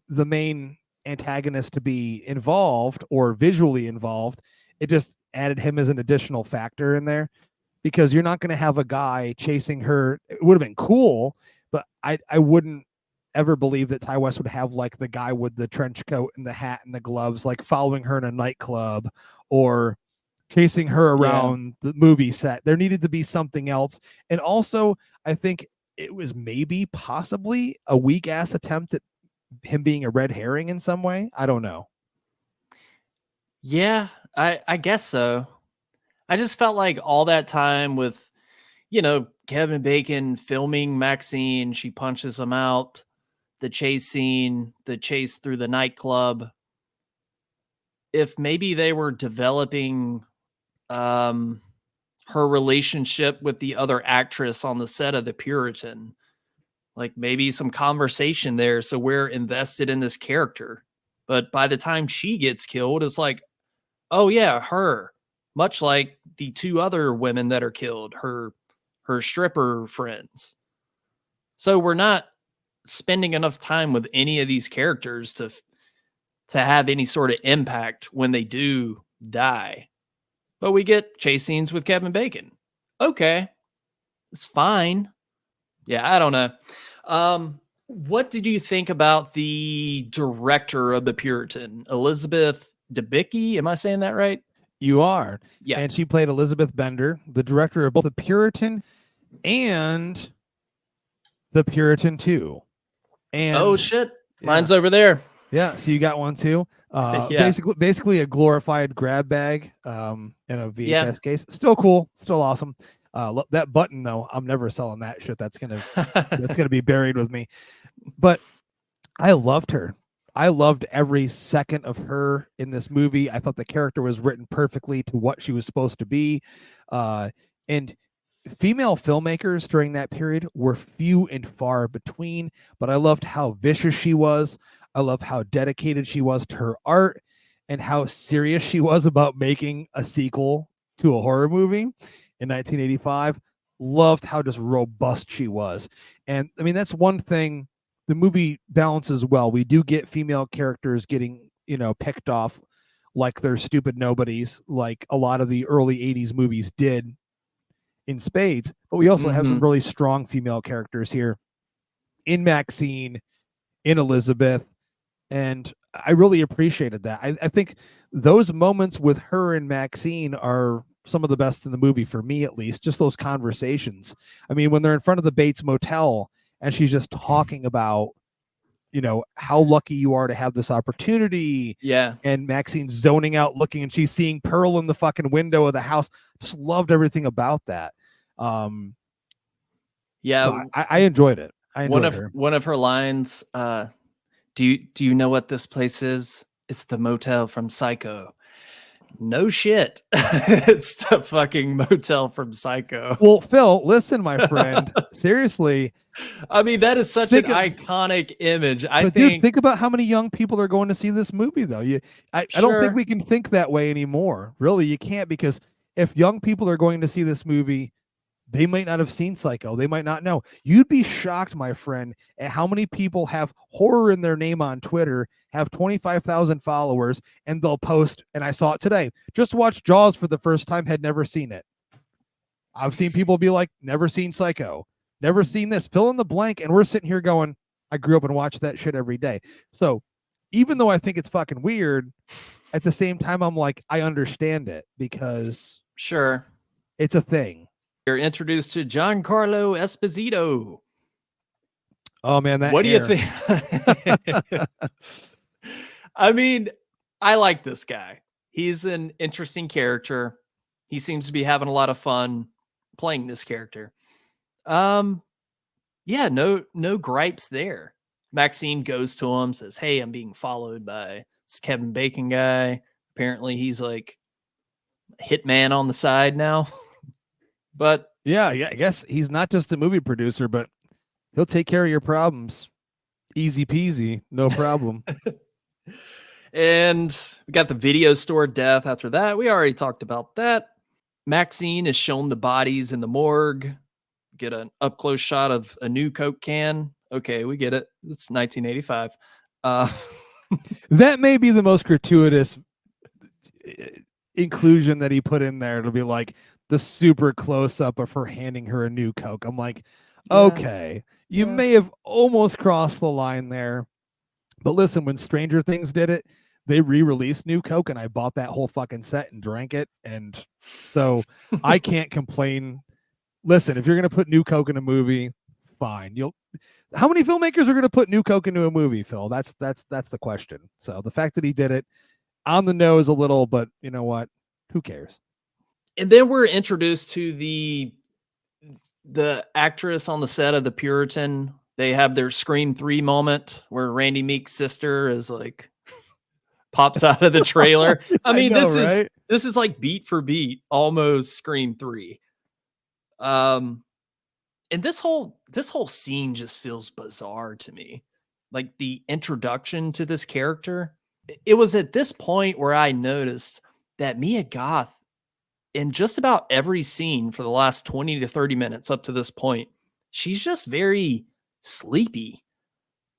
the main antagonist to be involved or visually involved, it just added him as an additional factor in there, because you're not going to have a guy chasing her. It would have been cool, but I wouldn't ever believe that Ty West would have like the guy with the trench coat and the hat and the gloves, like following her in a nightclub or chasing her around the movie set. There needed to be something else. And also, I think it was maybe possibly a weak ass attempt at him being a red herring in some way. I don't know. Yeah, I guess so. I just felt like all that time with, Kevin Bacon filming Maxine, she punches him out, the chase scene, the chase through the nightclub. If maybe they were developing her relationship with the other actress on the set of The Puritan, like maybe some conversation there, so we're invested in this character. But by the time she gets killed, it's like, oh yeah, her. Much like the two other women that are killed, her stripper friends. So we're not spending enough time with any of these characters to have any sort of impact when they do die. But we get chase scenes with Kevin Bacon. Okay, it's fine. Yeah, I don't know. What did you think about the director of The Puritan, Elizabeth Debicki? Am I saying that right? You are. Yeah. And she played Elizabeth Bender, the director of both The Puritan and The Puritan 2. And oh shit, mine's over there. Yeah, so you got one too. Basically a glorified grab bag in a VHS case. Still cool, still awesome. That button though, I'm never selling that shit. That's gonna be buried with me. But I loved her. I loved every second of her in this movie. I thought the character was written perfectly to what she was supposed to be. And female filmmakers during that period were few and far between, but I loved how vicious she was. I love how dedicated she was to her art and how serious she was about making a sequel to a horror movie in 1985. Loved how just robust she was. And I mean, that's one thing the movie balances well. We do get female characters getting, picked off like they're stupid nobodies, like a lot of the early 80s movies did in spades. But we also have some really strong female characters here in Maxine, in Elizabeth, and I really appreciated that. I think those moments with her and Maxine are some of the best in the movie, for me at least. Just those conversations. I mean, when they're in front of the Bates Motel and she's just talking about, you know, how lucky you are to have this opportunity. Yeah. And Maxine's zoning out looking, and she's seeing Pearl in the fucking window of the house. Just loved everything about that. Yeah. So I enjoyed it. I enjoyed her. One of her lines, do you know what this place is? It's the motel from Psycho. No shit. It's the fucking motel from Psycho. Well, Phil, listen, my friend. Seriously. I mean, that is such an iconic image. Dude, think about how many young people are going to see this movie, though. I don't think we can think that way anymore. Really, you can't, because if young people are going to see this movie, they might not have seen Psycho. They might not know. You'd be shocked, my friend, at how many people have horror in their name on Twitter, have 25,000 followers, and they'll post, and I saw it today, just watched Jaws for the first time, had never seen it. I've seen people be like, never seen Psycho, never seen this, fill in the blank, and we're sitting here going, I grew up and watched that shit every day. So even though I think it's fucking weird, at the same time, I'm like, I understand it, because sure, it's a thing. You're introduced to Giancarlo Esposito. Oh man, that what do you think? I mean, I like this guy. He's an interesting character. He seems to be having a lot of fun playing this character. Yeah, no gripes there. Maxine goes to him, says, "Hey, I'm being followed by this Kevin Bacon guy. Apparently he's like a hitman on the side now." But yeah, I guess he's not just a movie producer, but he'll take care of your problems. Easy peasy, no problem. And we got the video store death after that. We already talked about that. Maxine is shown the bodies in the morgue. Get an up close shot of a new Coke can. Okay, we get it. It's 1985. That may be the most gratuitous inclusion that he put in there. It'll be like the super close up of her handing her a new Coke. I'm like, okay, you may have almost crossed the line there. But listen, when Stranger Things did it, they re-released New Coke, and I bought that whole fucking set and drank it. And so I can't complain. Listen, if you're going to put New Coke in a movie, fine. How many filmmakers are going to put New Coke into a movie, Phil? That's the question. So the fact that he did it on the nose a little, but you know what? Who cares? And then we're introduced to the actress on the set of The Puritan. They have their Scream 3 moment where Randy Meek's sister is like pops out of the trailer. I mean, this is like beat for beat, almost Scream 3. And this whole scene just feels bizarre to me. Like the introduction to this character. It was at this point where I noticed that Mia Goth, in just about every scene for the last 20 to 30 minutes up to this point, she's just very sleepy,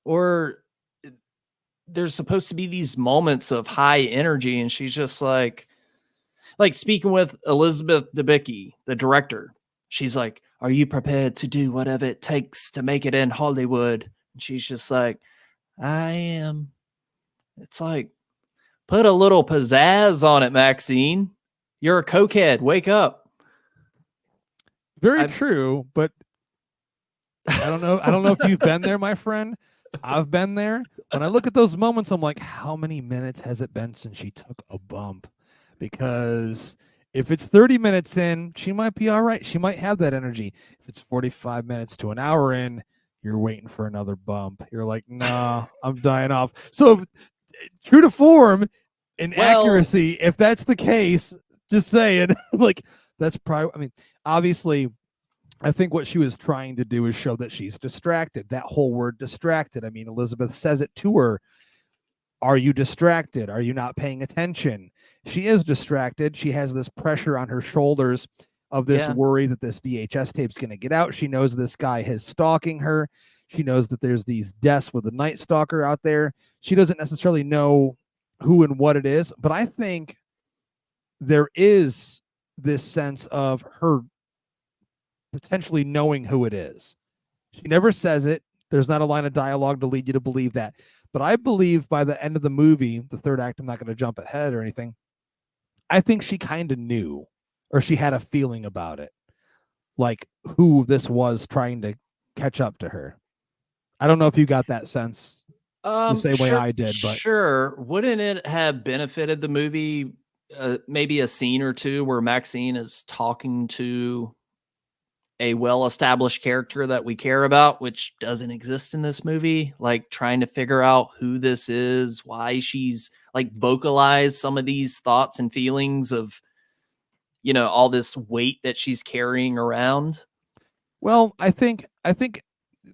or there's supposed to be these moments of high energy, and she's just like speaking with Elizabeth Debicki, the director. She's like, "Are you prepared to do whatever it takes to make it in Hollywood?" And she's just like, "I am." It's like, put a little pizzazz on it, Maxine. You're a cokehead. Wake up. Very true, but I don't know. I don't know if you've been there, my friend. I've been there. When I look at those moments, I'm like, how many minutes has it been since she took a bump? Because if it's 30 minutes in, she might be all right. She might have that energy. If it's 45 minutes to an hour in, you're waiting for another bump. You're like, nah, I'm dying off. So true to form and accuracy, if that's the case, just saying, like, that's probably, I mean, obviously, I think what she was trying to do is show that she's distracted. That whole word distracted. I mean, Elizabeth says it to her. Are you distracted? Are you not paying attention? She is distracted. She has this pressure on her shoulders of this worry that this VHS tape's going to get out. She knows this guy is stalking her. She knows that there's these deaths with a Night Stalker out there. She doesn't necessarily know who and what it is, but I think there is this sense of her potentially knowing who it is. She never says it. There's not a line of dialogue to lead you to believe that. But I believe by the end of the movie, the third act, I'm not going to jump ahead or anything. I think she kind of knew, or she had a feeling about it, like who this was trying to catch up to her. I don't know if you got that sense the same way I did, but sure. Wouldn't it have benefited the movie, maybe a scene or two where Maxine is talking to a well-established character that we care about, which doesn't exist in this movie, like trying to figure out who this is, why she's like vocalize some of these thoughts and feelings of, you know, all this weight that she's carrying around. well, I think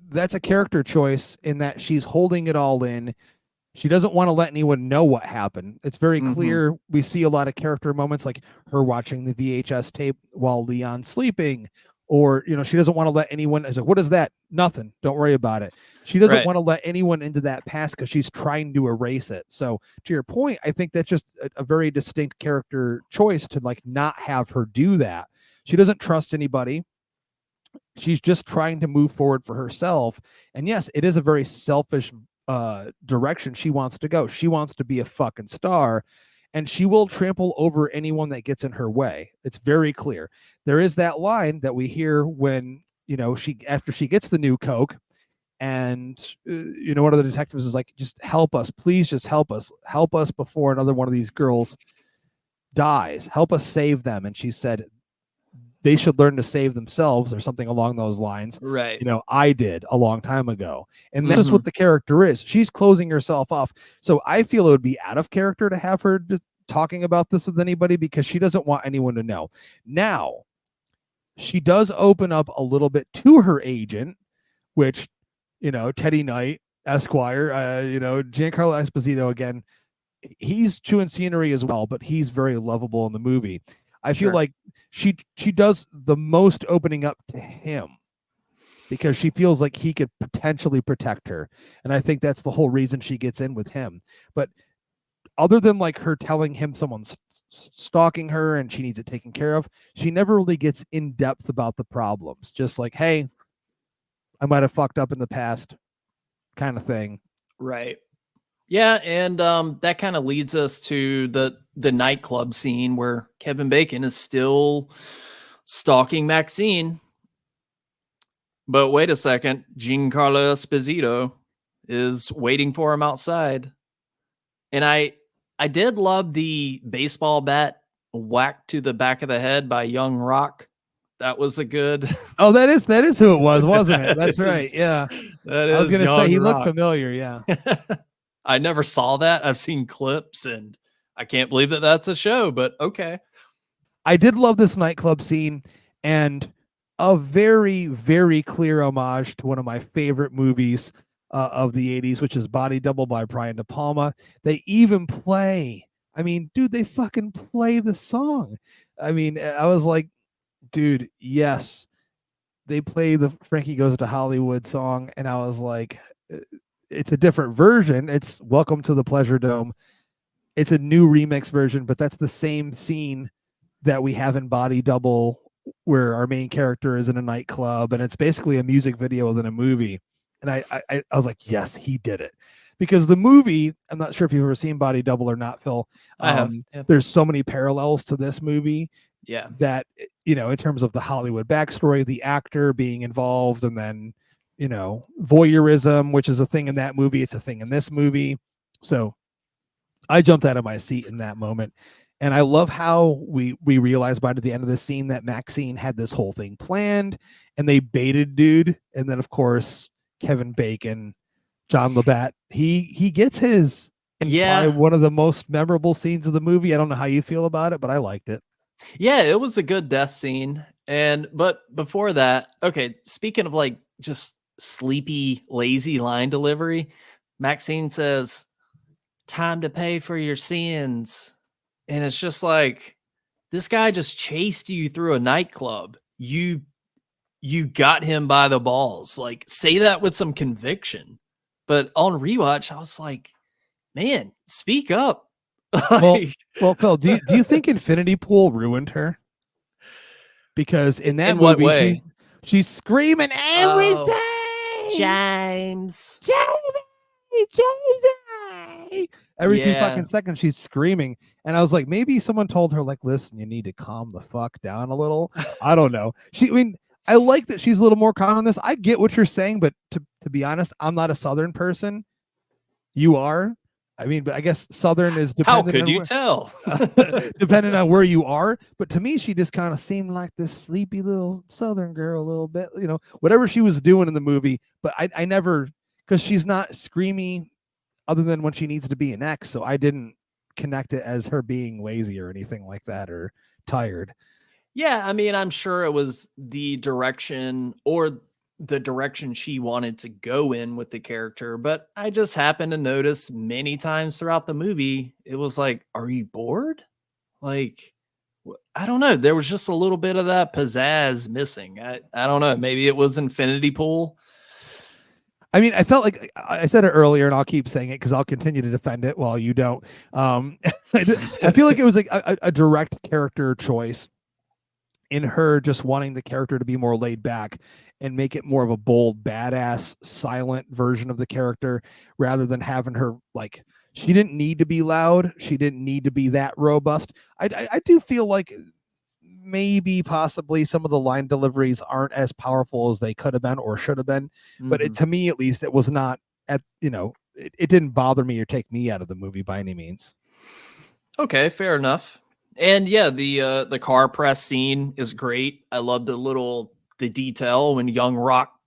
that's a character choice in that she's holding it all in. She doesn't want to let anyone know what happened. It's very clear. We see a lot of character moments like her watching the VHS tape while Leon's sleeping, or, you know, she doesn't want to let anyone. I was like, what is that? Nothing. Don't worry about it. She doesn't want to let anyone into that past because she's trying to erase it. So to your point, I think that's just a very distinct character choice to like not have her do that. She doesn't trust anybody. She's just trying to move forward for herself. And yes, it is a very selfish direction she wants to go. She wants to be a fucking star, and she will trample over anyone that gets in her way. It's very clear. There is that line that we hear when, you know, after she gets the new Coke, and you know, one of the detectives is like, just help us, please, just help us before another one of these girls dies, help us save them. And she said they should learn to save themselves, or something along those lines. Right. You know, I did a long time ago. And that's what the character is. She's closing herself off. So I feel it would be out of character to have her talking about this with anybody, because she doesn't want anyone to know. Now, she does open up a little bit to her agent, which, you know, Teddy Knight, Esquire, you know, Giancarlo Esposito, again, he's chewing scenery as well, but he's very lovable in the movie. I feel like she does the most opening up to him, because she feels like he could potentially protect her. And I think that's the whole reason she gets in with him. But other than like her telling him someone's stalking her and she needs it taken care of, she never really gets in depth about the problems. Just like, hey, I might have fucked up in the past, kind of thing. Right. Yeah, and that kind of leads us to the nightclub scene where Kevin Bacon is still stalking Maxine. But wait a second, Giancarlo Esposito is waiting for him outside. And I did love the baseball bat whacked to the back of the head by Young Rock. That was a good. Oh, that is who it was, wasn't it? That's right. Yeah. That is. I was going to say he looked familiar. Yeah. I never saw that. I've seen clips, and I can't believe that that's a show, but okay. I did love this nightclub scene, and a very, very clear homage to one of my favorite movies of the 80s, which is Body Double by Brian De Palma. They even play, I mean, dude, they fucking play the song. I mean, I was like, dude, yes. They play the Frankie Goes to Hollywood song, and I was like, it's a different version. It's Welcome to the Pleasure Dome. It's a new remix version, but that's the same scene that we have in Body Double, where our main character is in a nightclub, and it's basically a music video within a movie. And I was like, yes, he did it. Because the movie, I'm not sure if you've ever seen Body Double or not, Phil. I have. Yeah. There's so many parallels to this movie. Yeah. That, you know, in terms of the Hollywood backstory, the actor being involved, and then, you know, voyeurism, which is a thing in that movie. It's a thing in this movie. So I jumped out of my seat in that moment. And I love how we realized by the end of the scene that Maxine had this whole thing planned, and they baited dude. And then, of course, Kevin Bacon, John Labatt, he gets his. And yeah, one of the most memorable scenes of the movie. I don't know how you feel about it, but I liked it. Yeah, it was a good death scene. But before that, okay, speaking of like just sleepy, lazy line delivery, Maxine says, "Time to pay for your sins." And it's just like, this guy just chased you through a nightclub. You got him by the balls. Like, say that with some conviction. But on rewatch, I was like, man, speak up. Well, Like, well, Phil, do you think Infinity Pool ruined her? Because in that in what movie, way? she's screaming Oh, everything. James. Jamie, Jamie. Every two Yeah. fucking seconds, she's screaming, and I was like, maybe someone told her, like, listen, you need to calm the fuck down a little. I don't know. I mean, I like that she's a little more calm on this. I get what you're saying, but to be honest, I'm not a Southern person. You are. I mean, but I guess Southern is How dependent could on you where, tell? depending on where you are. But to me, she just kind of seemed like this sleepy little Southern girl, a little bit, whatever she was doing in the movie. But I never, because she's not screamy other than when she needs to be an X. So I didn't connect it as her being lazy or anything like that or tired. Yeah, I mean, I'm sure it was the direction or the direction she wanted to go in with the character, but I just happened to notice many times throughout the movie, it was like, are you bored? Like, I don't know. There was just a little bit of that pizzazz missing. I don't know. Maybe it was Infinity Pool. I mean, I felt like I said it earlier, and I'll keep saying it because I'll continue to defend it while you don't. I feel like it was like a direct character choice in her just wanting the character to be more laid back and make it more of a bold, badass, silent version of the character rather than having her like she didn't need to be loud. She didn't need to be that robust. I do feel like maybe possibly some of the line deliveries aren't as powerful as they could have been or should have been. But to me, at least, it was not it didn't bother me or take me out of the movie by any means. Okay, fair enough. And yeah, the car press scene is great. I love the detail when young Rock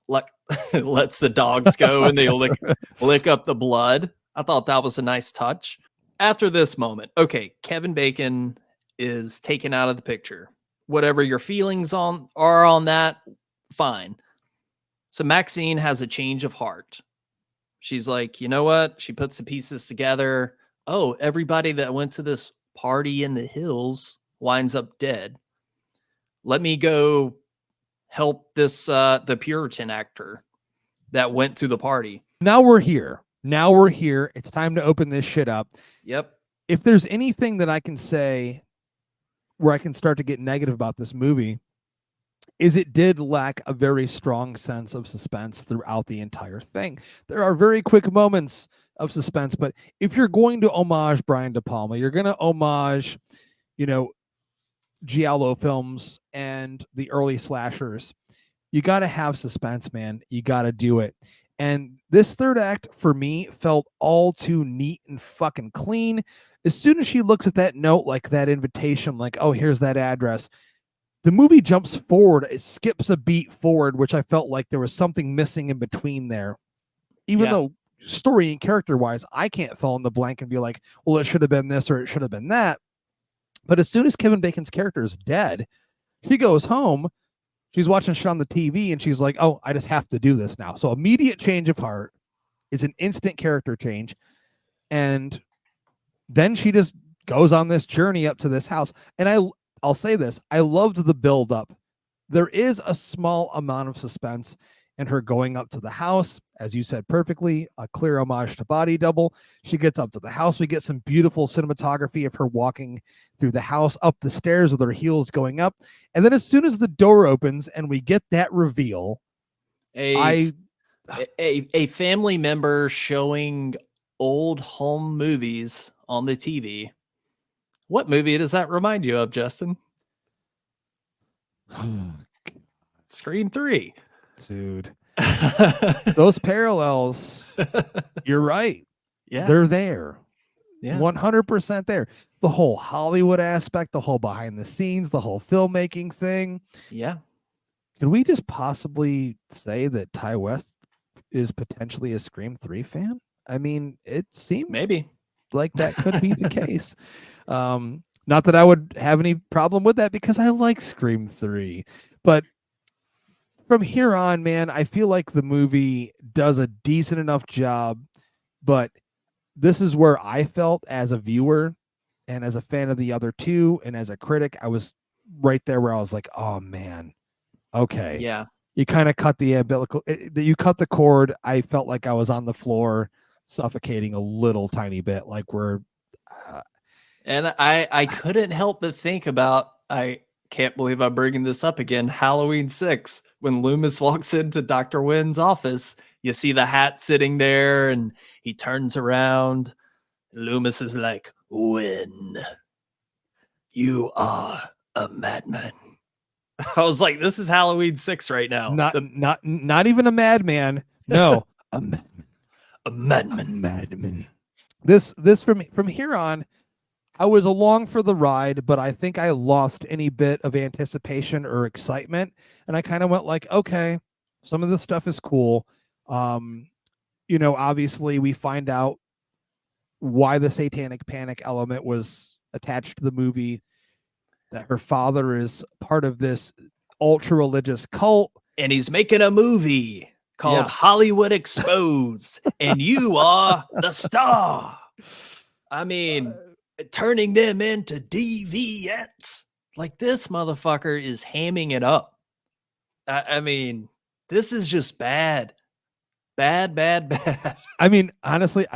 lets the dogs go and they lick up the blood. I thought that was a nice touch. After this moment, okay, Kevin Bacon is taken out of the picture. Whatever your feelings are on that, fine. So Maxine has a change of heart. She's like, you know what? She puts the pieces together. Oh, everybody that went to this party in the hills winds up dead. Let me go help this the Puritan actor that went to the party. Now we're here. Now we're here. It's time to open this shit up. Yep. If there's anything that I can say where I can start to get negative about this movie, is it did lack a very strong sense of suspense throughout the entire thing. There are very quick moments of suspense, but if you're going to homage Brian De Palma, you're going to homage, giallo films and the early slashers, you got to have suspense, man. You got to do it. And this third act for me felt all too neat and fucking clean. As soon as she looks at that note, like that invitation, like, oh, here's that address, the movie jumps forward. It skips a beat forward, which I felt like there was something missing in between there. Even though story and character wise, I can't fill in the blank and be like, well, it should have been this or it should have been that. But as soon as Kevin Bacon's character is dead, she goes home. She's watching shit on the TV and she's like, oh, I just have to do this now. So immediate change of heart is an instant character change. And then she just goes on this journey up to this house. And I'll say this, I loved the build up. There is a small amount of suspense in her going up to the house. As you said perfectly, a clear homage to Body Double. She gets up to the house. We get some beautiful cinematography of her walking through the house, up the stairs with her heels going up. And then as soon as the door opens and we get that reveal, a family member showing old home movies on the TV. What movie does that remind you of, Justin? Scream 3. Dude. Those parallels, you're right. Yeah. They're there. Yeah. 100% there. The whole Hollywood aspect, the whole behind the scenes, the whole filmmaking thing. Yeah. Could we just possibly say that Ty West is potentially a Scream 3 fan? I mean, it seems maybe like that could be the case. Not that I would have any problem with that because I like Scream 3. But from here on, man, I feel like the movie does a decent enough job. But this is where I felt as a viewer and as a fan of the other two and as a critic, I was right there where I was like, oh, man. Okay. Yeah. You kind of cut the umbilical, you cut the cord. I felt like I was on the floor suffocating a little tiny bit, like we're And I couldn't help but think about, I can't believe I'm bringing this up again, Halloween 6, when Loomis walks into Dr. Wynn's office, you see the hat sitting there and he turns around. Loomis is like, Wynn, you are a madman. I was like, this is Halloween 6 right now. Not even a madman. No, a madman. A madman. A madman. This from here on, I was along for the ride, but I think I lost any bit of anticipation or excitement. And I kind of went like, okay, some of this stuff is cool. Obviously we find out why the satanic panic element was attached to the movie, that her father is part of this ultra religious cult. And he's making a movie called Hollywood Exposed, and you are the star. I mean, turning them into deviants. Like, this motherfucker is hamming it up. I mean, this is just bad. Bad. I mean, honestly,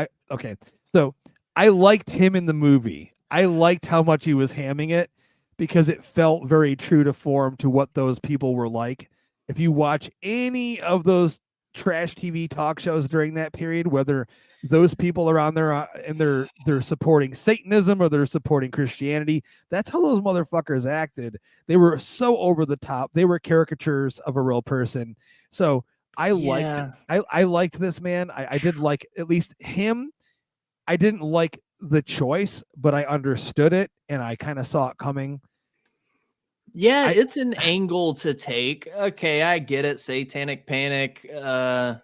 so I liked him in the movie. I liked how much he was hamming it because it felt very true to form to what those people were like. If you watch any of those trash TV talk shows during that period, whether those people are on there and they're supporting Satanism or they're supporting Christianity, that's how those motherfuckers acted. They were so over the top. They were caricatures of a real person. So I liked this man. I did like at least him. I didn't like the choice, but I understood it and I kind of saw it coming. Yeah, it's an angle to take. Okay, I get it. Satanic panic. The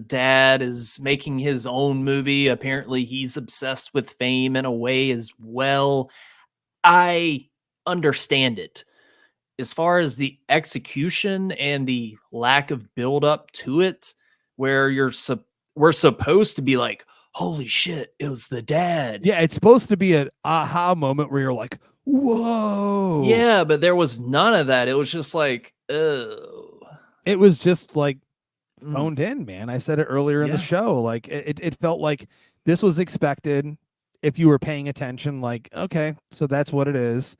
dad is making his own movie. Apparently, he's obsessed with fame in a way as well. I understand it. As far as the execution and the lack of build up to it, where we're supposed to be like, holy shit, it was the dad. Yeah, it's supposed to be an aha moment where you're like, whoa. Yeah, but there was none of that. It was just like, oh. It was just like phoned in, man. I said it earlier in the show. Like it felt like this was expected. If you were paying attention, like, okay, so that's what it is.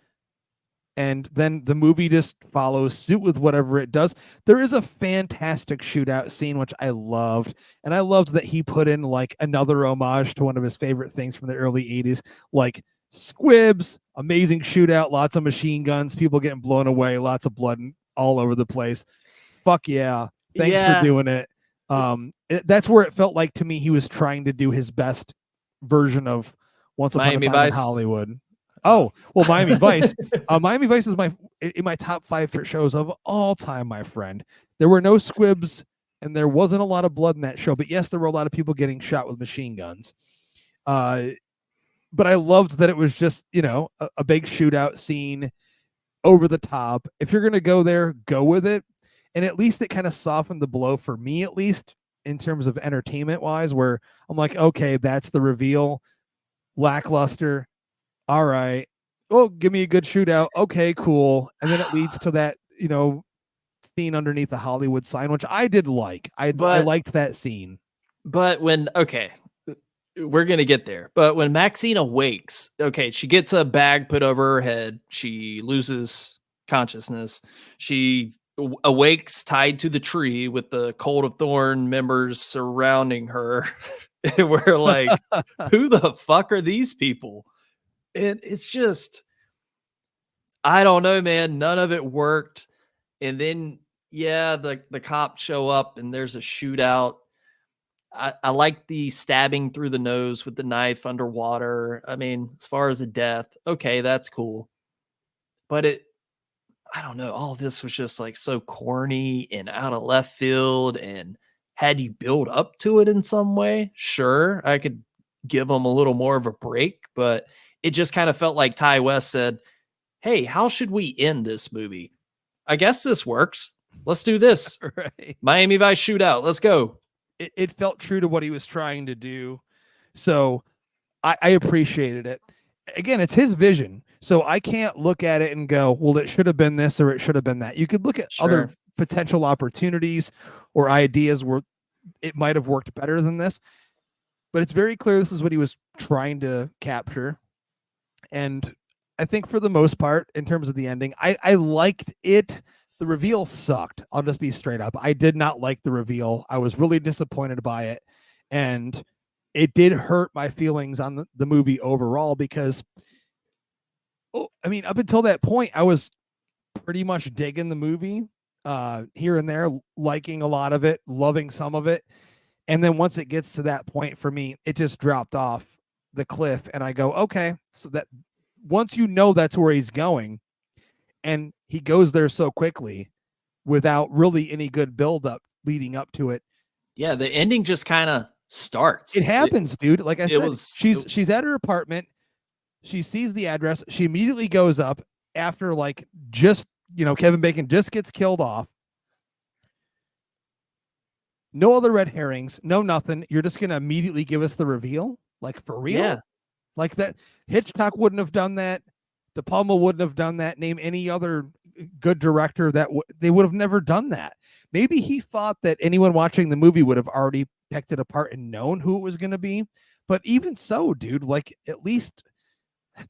And then the movie just follows suit with whatever it does. There is a fantastic shootout scene, which I loved. And I loved that he put in like another homage to one of his favorite things from the early 80s, like squibs, amazing shootout, lots of machine guns, people getting blown away, lots of blood all over the place. Fuck yeah. Thanks for doing it. That's where it felt like to me he was trying to do his best version of Once Upon a Time in Hollywood. Oh, well, Miami Vice. Miami Vice is in my top 5 favorite shows of all time, my friend. There were no squibs and there wasn't a lot of blood in that show, but yes, there were a lot of people getting shot with machine guns. But I loved that it was just, a big shootout scene over the top. If you're going to go there, go with it. And at least it kind of softened the blow for me, at least in terms of entertainment wise, where I'm like, okay, that's the reveal. Lackluster. All right. Oh, give me a good shootout. Okay, cool. And then it leads to that, scene underneath the Hollywood sign, which I did like. I liked that scene. But we're going to get there. But when Maxine awakes, okay, she gets a bag put over her head. She loses consciousness. She awakes tied to the tree with the Cult of Thorn members surrounding her. We're like, who the fuck are these people? And it's just, I don't know, man. None of it worked. And then, the cops show up and there's a shootout. I like the stabbing through the nose with the knife underwater. I mean, as far as the death, okay, that's cool. But I don't know. All this was just like so corny and out of left field. And had you build up to it in some way, sure, I could give them a little more of a break. But it just kind of felt like Ty West said, hey, how should we end this movie? I guess this works. Let's do this. Right. Miami Vice shootout. Let's go. It felt true to what he was trying to do. So I appreciated it. Again, it's his vision. So I can't look at it and go, well, it should have been this or it should have been that. You could look at other potential opportunities or ideas where it might have worked better than this. but it's very clear this is what he was trying to capture. And I think for the most part, in terms of the ending, I liked it. The reveal sucked. I'll just be straight up. I did not like the reveal. I was really disappointed by it. And it did hurt my feelings on the movie overall because, I mean, up until that point, I was pretty much digging the movie here and there, liking a lot of it, loving some of it. And then once it gets to that point for me, it just dropped off the cliff. And I go, okay, so that once you know that's where he's going, and he goes there so quickly without really any good buildup leading up to it. Yeah, the ending just kind of starts. It happens, dude. Like I said, she's at her apartment. She sees the address. She immediately goes up after like just, Kevin Bacon just gets killed off. No other red herrings, no nothing. You're just going to immediately give us the reveal? Like for real? Yeah. Like that. Hitchcock wouldn't have done that. De Palma wouldn't have done that. Name any other good director that they would have never done that. Maybe he thought that anyone watching the movie would have already picked it apart and known who it was going to be. But even so, dude, like at least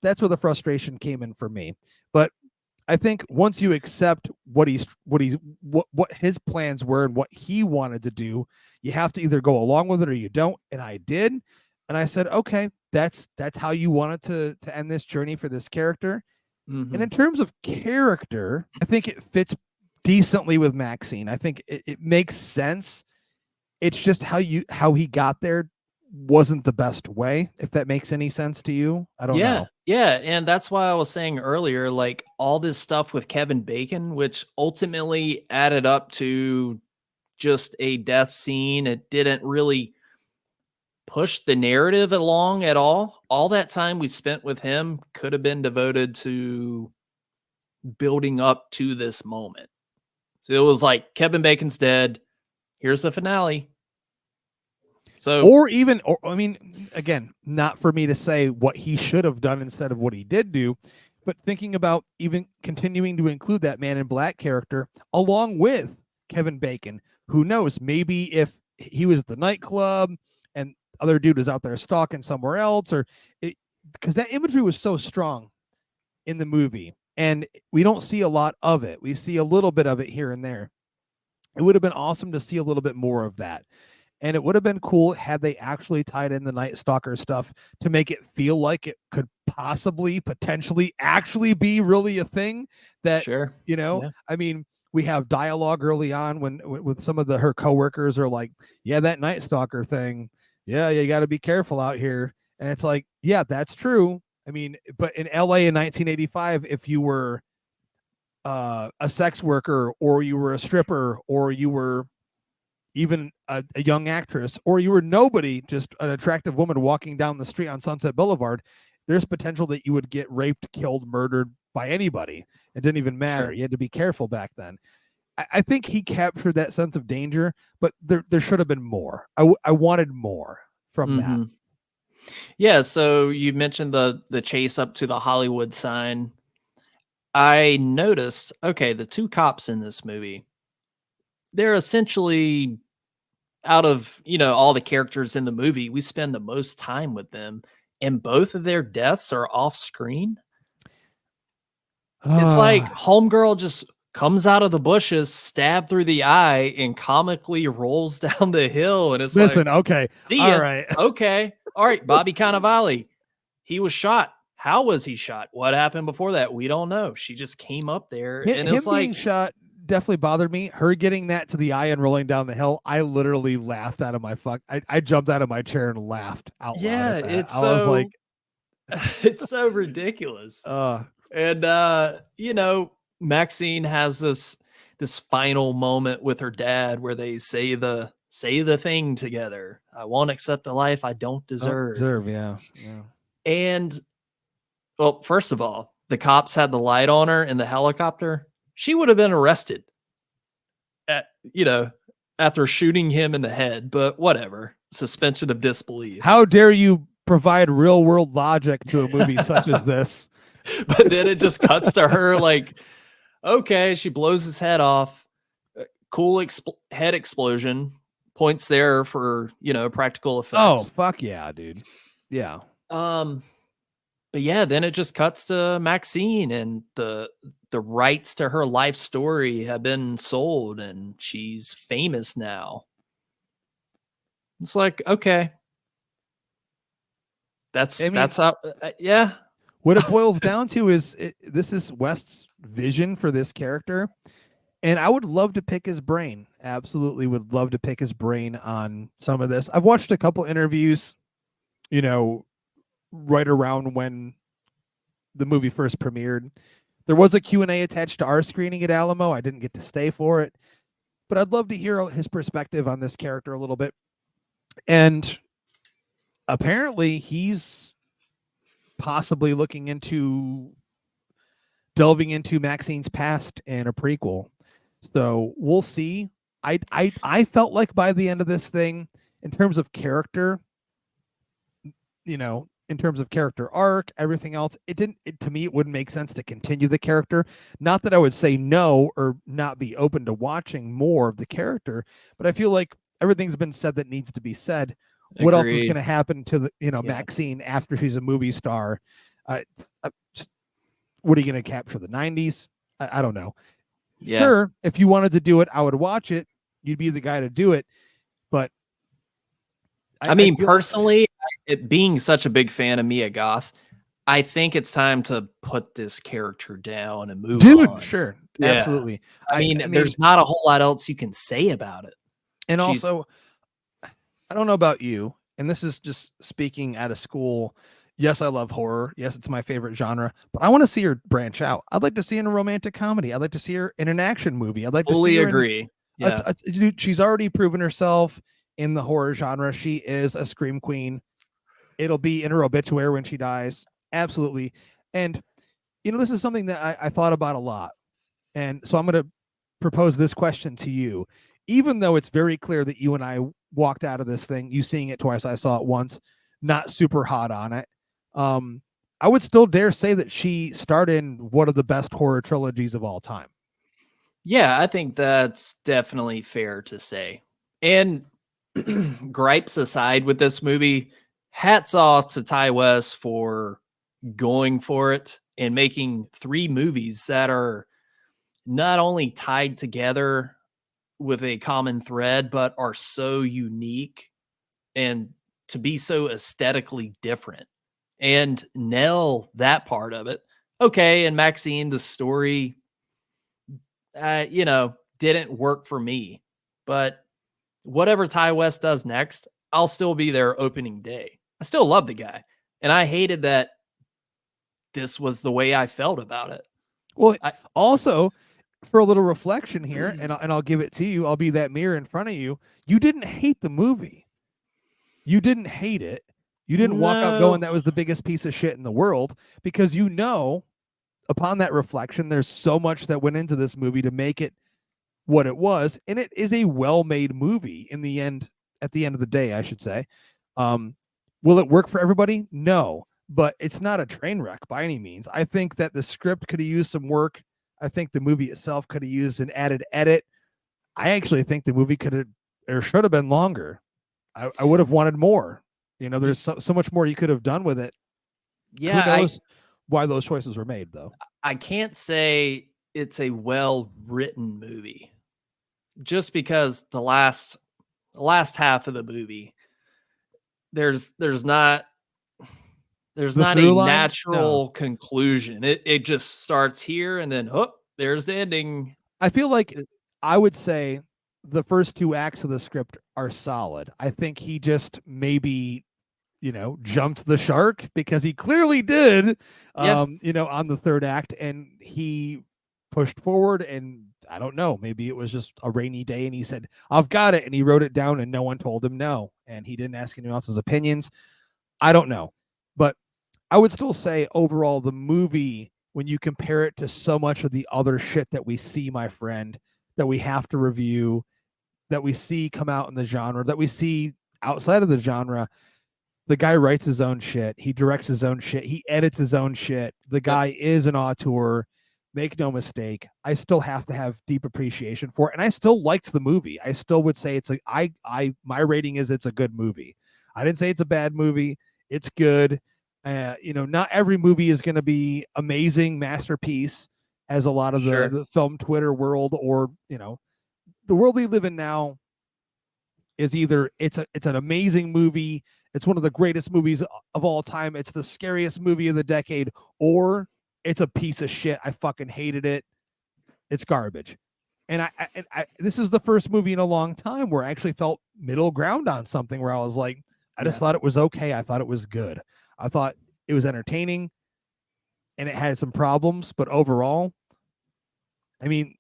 that's where the frustration came in for me. But I think once you accept what his plans were and what he wanted to do, you have to either go along with it or you don't. And I did. And I said, okay, that's how you wanted to end this journey for this character. Mm-hmm. And in terms of character, I think it fits decently with Maxine. I think it makes sense. It's just how he got there wasn't the best way, if that makes any sense to you. I don't know. Yeah. And that's why I was saying earlier, like all this stuff with Kevin Bacon, which ultimately added up to just a death scene. It didn't really push the narrative along at all. All that time we spent with him could have been devoted to building up to this moment. So it was like Kevin Bacon's dead. Here's the finale. So, or I mean, again, not for me to say what he should have done instead of what he did do, but thinking about even continuing to include that Man in Black character along with Kevin Bacon. Who knows? Maybe if he was at the nightclub and other dude was out there stalking somewhere else, or because that imagery was so strong in the movie, and we don't see a lot of it. We see a little bit of it here and there. It would have been awesome to see a little bit more of that. And it would have been cool had they actually tied in the Night Stalker stuff to make it feel like it could potentially actually be really a thing that, sure. I mean, we have dialogue early on when with some of her coworkers are like, yeah, that Night Stalker thing. Yeah, you got to be careful out here. And it's like, yeah, that's true. I mean, but in LA in 1985, if you were a sex worker or you were a stripper or you were even a young actress, or you were nobody, just an attractive woman walking down the street on Sunset Boulevard, there's potential that you would get raped, killed, murdered by anybody. It didn't even matter. Sure. You had to be careful back then. I think he captured that sense of danger, but there should have been more. I wanted more from that. Yeah, so you mentioned the chase up to the Hollywood sign. I noticed, okay, the two cops in this movie, they're essentially, out of, all the characters in the movie, we spend the most time with them, and both of their deaths are off screen. It's like homegirl just comes out of the bushes, stabbed through the eye, and comically rolls down the hill. And it's okay. All right. Okay. All right. Bobby Cannavale, he was shot. How was he shot? What happened before that? We don't know. She just came up there, and it's like being shot definitely bothered me. Her getting that to the eye and rolling down the hill, I literally laughed out of my I jumped out of my chair and laughed out loud. Yeah, I was like, it's so ridiculous. And Maxine has this final moment with her dad where they say the thing together. I won't accept the life I don't deserve. Yeah. And well, first of all, the cops had the light on her in the helicopter. She would have been arrested after shooting him in the head, but whatever. Suspension of disbelief. How dare you provide real world logic to a movie such as this? But then it just cuts to her like, okay, she blows his head off. Cool head explosion. points there for, practical Oh, effects. fuck yeah, dude. Yeah. But yeah, then it just cuts to Maxine, and the rights to her life story have been sold, and she's famous now. It's like, okay. That's how, yeah. What it boils down to is this is West's vision for this character. And I would love to pick his brain. Absolutely would love to pick his brain on some of this. I've watched a couple interviews, right around when the movie first premiered. There was a Q&A attached to our screening at Alamo. I didn't get to stay for it, but I'd love to hear his perspective on this character a little bit. And apparently he's possibly looking into delving into Maxine's past in a prequel. So we'll see. I felt like by the end of this thing, in terms of character, in terms of character arc, everything else, to me, it wouldn't make sense to continue the character. Not that I would say no or not be open to watching more of the character, but I feel like everything's been said that needs to be said. Agreed. What else is going to happen to Maxine after she's a movie star? What are you going to capture, the 90s? I don't know. Yeah. Sure, if you wanted to do it, I would watch it. You'd be the guy to do it. But I mean, personally, being such a big fan of Mia Goth, I think it's time to put this character down and move on. Sure. Yeah. Absolutely. I mean, there's not a whole lot else you can say about it. And also, I don't know about you, and this is just speaking out of school. Yes, I love horror. Yes, it's my favorite genre, but I want to see her branch out. I'd like to see her in a romantic comedy. I'd like to see her in an action movie. I'd like to see her agree. She's already proven herself in the horror genre. She is a scream queen. It'll be in her obituary when she dies. Absolutely. And, this is something that I thought about a lot. And so I'm going to propose this question to you. Even though it's very clear that you and I walked out of this thing, you seeing it twice, I saw it once, not super hot on it. I would still dare say that she starred in one of the best horror trilogies of all time. Yeah, I think that's definitely fair to say. And gripes aside with this movie, hats off to Ty West for going for it and making 3 movies that are not only tied together with a common thread, but are so unique and to be so aesthetically different and nail that part of it. Okay. And Maxine, the story, didn't work for me, but whatever Ty West does next, I'll still be there opening day. I still love the guy. And I hated that this was the way I felt about it. Well, also for a little reflection here, and I'll give it to you. I'll be that mirror in front of you. You didn't hate the movie. You didn't hate it. You didn't walk out going, that was the biggest piece of shit in the world, because upon that reflection, there's so much that went into this movie to make it what it was. And it is a well-made movie at the end of the day, I should say. Will it work for everybody? No, but it's not a train wreck by any means. I think that the script could have used some work. I think the movie itself could have used an added edit. I actually think the movie could have or should have been longer. I would have wanted more. There's so much more you could have done with it. Yeah. Who knows why those choices were made, though? I can't say it's a well-written movie just because the last half of the movie, there's not a natural conclusion. It just starts here and then there's the ending. I feel like I would say the first 2 acts of the script are solid. I think he just maybe, jumped the shark, because he clearly did, on the 3rd act, and he pushed forward, and I don't know, maybe it was just a rainy day and he said, I've got it. And he wrote it down and no one told him no. And he didn't ask anyone else's opinions. I don't know. But I would still say overall, the movie, when you compare it to so much of the other shit that we see, my friend, that we have to review, that we see come out in the genre, that we see outside of the genre, the guy writes his own shit. He directs his own shit. He edits his own shit. The guy is an auteur. make no mistake, I still have to have deep appreciation for it. And I still liked the movie. I still would say my rating is it's a good movie. I didn't say it's a bad movie. It's good. Not every movie is going to be amazing masterpiece, as a lot of the film Twitter world, or, the world we live in now is either it's an amazing movie, it's one of the greatest movies of all time, it's the scariest movie of the decade, or it's a piece of shit. I fucking hated it. It's garbage. And I this is the first movie in a long time where I actually felt middle ground on something, where I was like, I just thought it was okay. I thought it was good. I thought it was entertaining, and it had some problems, but overall, I mean,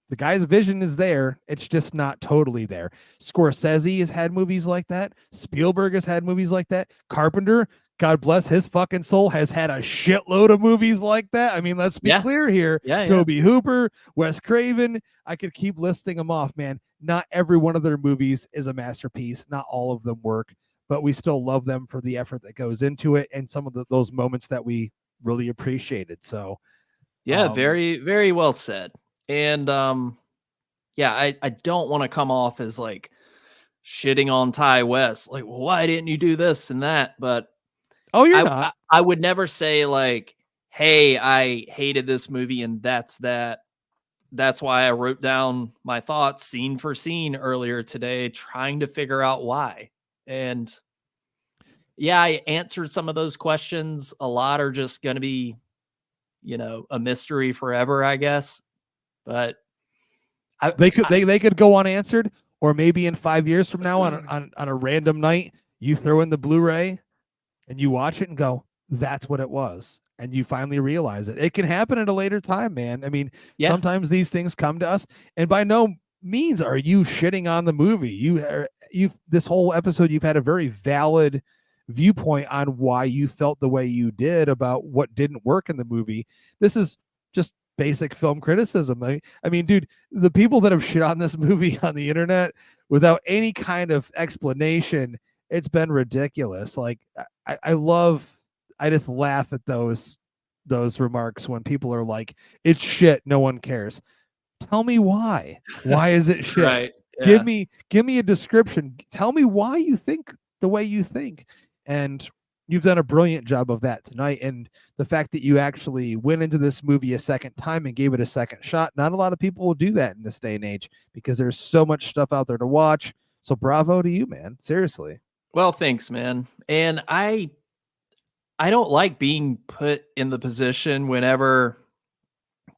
the guy's vision is there. It's just not totally there. Scorsese has had movies like that. Spielberg has had movies like that. Carpenter, God bless his fucking soul, has had a shitload of movies like that. I mean, let's be clear here. Toby Hooper, Wes Craven. I could keep listing them off, man. Not every one of their movies is a masterpiece. Not all of them work, but we still love them for the effort that goes into it and some of those moments that we really appreciated. So, very, very well said. And I don't want to come off as like shitting on Ty West, like, well, why didn't you do this and that? But you're not. I would never say like, hey, I hated this movie and that's that. That's why I wrote down my thoughts scene for scene earlier today, trying to figure out why. And I answered some of those questions. A lot are just going to be, a mystery forever, I guess. But they could go unanswered, or maybe in 5 years from now on a random night, you throw in the Blu-ray and you watch it and go, that's what it was. And you finally realize it. It can happen at a later time, man. I mean, sometimes these things come to us, and by no means are you shitting on the movie. This whole episode, you've had a very valid viewpoint on why you felt the way you did about what didn't work in the movie. This is just basic film criticism. I mean, dude, the people that have shit on this movie on the internet without any kind of explanation, it's been ridiculous. Like, I just laugh at those remarks when people are like, it's shit, no one cares. Tell me why. Why is it shit? Right. Yeah. Give me a description. Tell me why you think the way you think. And you've done a brilliant job of that tonight. And the fact that you actually went into this movie a second time and gave it a second shot, not a lot of people will do that in this day and age, because there's so much stuff out there to watch. So bravo to you, man. Seriously. Well, thanks, man. And I don't like being put in the position whenever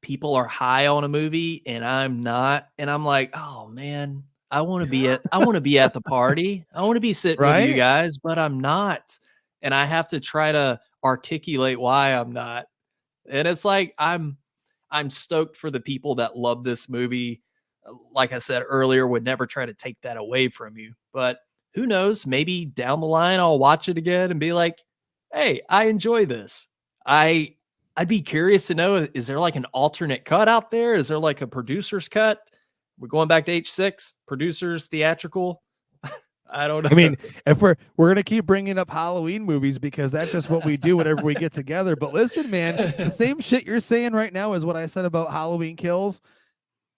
people are high on a movie and I'm not, and I'm like, oh man, I want to be at the party. I want to be sitting with you guys, but I'm not. And I have to try to articulate why I'm not. And it's like, I'm stoked for the people that love this movie. Like I said earlier, would never try to take that away from you. But who knows? Maybe down the line, I'll watch it again and be like, hey, I enjoy this. I'd be curious to know, is there like an alternate cut out there? Is there like a producer's cut? We're going back to H6, producers, theatrical. I don't know. I mean, if we're going to keep bringing up Halloween movies, because that's just what we do whenever we get together. But listen, man, the same shit you're saying right now is what I said about Halloween Kills.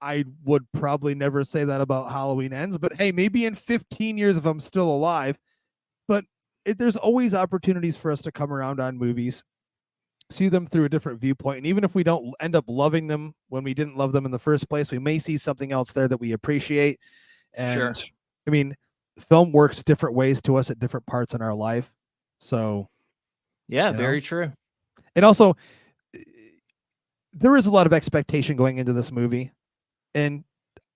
I would probably never say that about Halloween Ends, but hey, maybe in 15 years if I'm still alive. But there's always opportunities for us to come around on movies, see them through a different viewpoint. And even if we don't end up loving them when we didn't love them in the first place, we may see something else there that we appreciate. And I mean, film works different ways to us at different parts in our life. So very true. And also, there is a lot of expectation going into this movie. And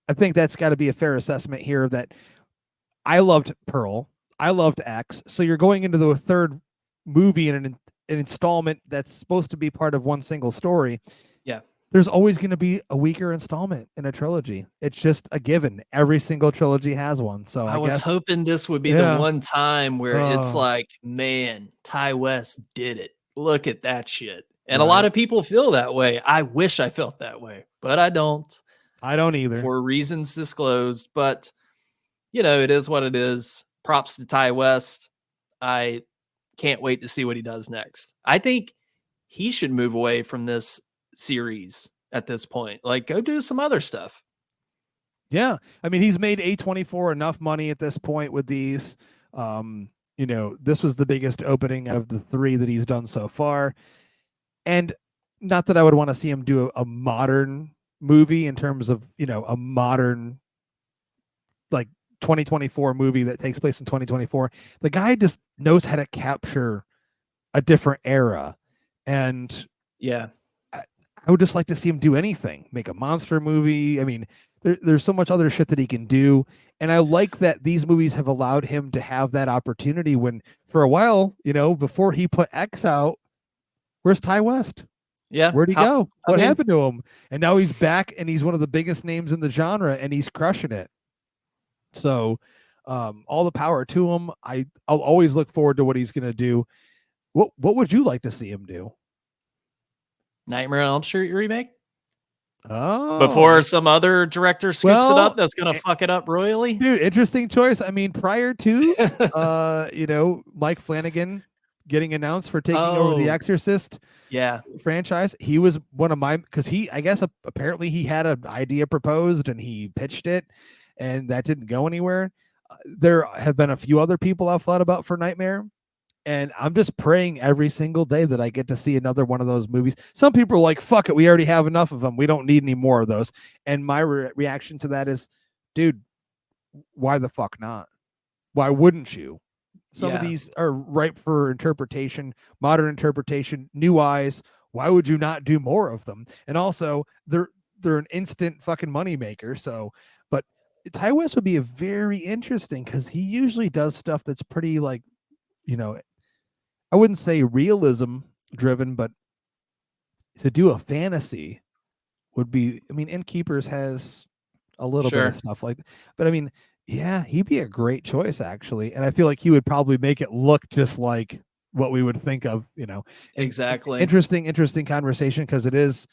I think that's got to be a fair assessment here, that I loved Pearl. I loved X. So you're going into the third movie in an installment that's supposed to be part of one single story. Yeah. There's always going to be a weaker installment in a trilogy. It's just a given. Every single trilogy has one. So I was guess, hoping this would be the one time where it's like, man, Ty West did it. Look at that shit. And a lot of people feel that way. I wish I felt that way, but I don't. I don't either. For reasons disclosed. But, it is what it is. Props to Ty West. I can't wait to see what he does next. I think he should move away from this series at this point. Like, go do some other stuff. Yeah. I mean, he's made A24 enough money at this point with these. This was the biggest opening out of the 3 that he's done so far. And not that I would want to see him do a modern movie in terms of, a modern, like, 2024 movie that takes place in 2024. The guy just knows how to capture a different era. And yeah, I would just like to see him do anything, make a monster movie. I mean, there's so much other shit that he can do. And I like that these movies have allowed him to have that opportunity when, for a while, before he put X out, where's Ty West? Yeah. Where'd he go? What happened to him? And now he's back and he's one of the biggest names in the genre and he's crushing it. So all the power to him. I'll always look forward to what he's going to do. What would you like to see him do? Nightmare on Elm Street remake? Oh, before some other director scoops it up that's gonna fuck it up royally. Dude, interesting choice. I mean, prior to Mike Flanagan getting announced for taking over the Exorcist franchise, he was one of my, because apparently he had an idea proposed and he pitched it and that didn't go anywhere. There have been a few other people I've thought about for Nightmare. And I'm just praying every single day that I get to see another one of those movies. Some people are like, fuck it, we already have enough of them. We don't need any more of those. And my reaction to that is, dude, why the fuck not? Why wouldn't you? Some of these are ripe for interpretation, modern interpretation, new eyes. Why would you not do more of them? And also, they're an instant fucking money maker. So, but Ty West would be a very interesting because he usually does stuff that's pretty like, I wouldn't say realism driven, but to do a fantasy would be, I mean, Innkeepers has a little bit of stuff like that. But I mean, yeah, he'd be a great choice actually. And I feel like he would probably make it look just like what we would think of, Exactly. Interesting conversation because it is,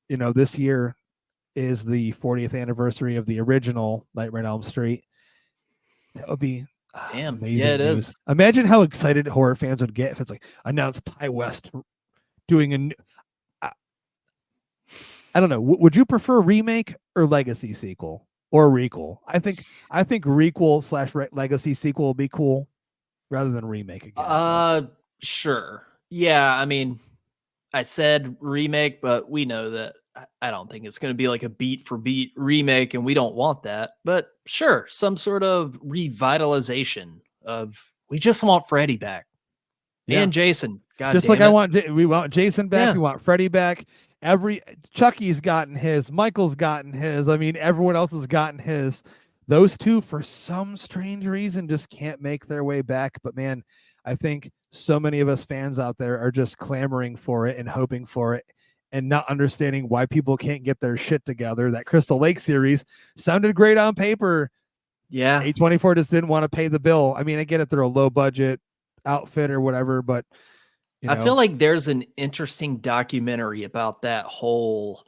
this year is the 40th anniversary of the original Nightmare on Elm Street. That would be damn amazing. Yeah, it news. is. Imagine how excited horror fans would get if it's like announced Ty West doing a new, I don't know. Would you prefer remake or legacy sequel or requel? I think requel / legacy sequel will be cool rather than remake again. Sure. Yeah, I mean, I said remake, but we know that I don't think it's going to be like a beat for beat remake, and we don't want that. But sure, some sort of revitalization of, we just want Freddy back and Jason. God, just like we want Jason back. We want Freddy back. Chucky's gotten his, Michael's gotten his. I mean, everyone else has gotten his. Those two, for some strange reason, just can't make their way back. But man, I think so many of us fans out there are just clamoring for it and hoping for it, and not understanding why people can't get their shit together. That Crystal Lake series sounded great on paper. Yeah. A24 just didn't want to pay the bill. I mean, I get it. They're a low budget outfit or whatever, but I feel like there's an interesting documentary about that whole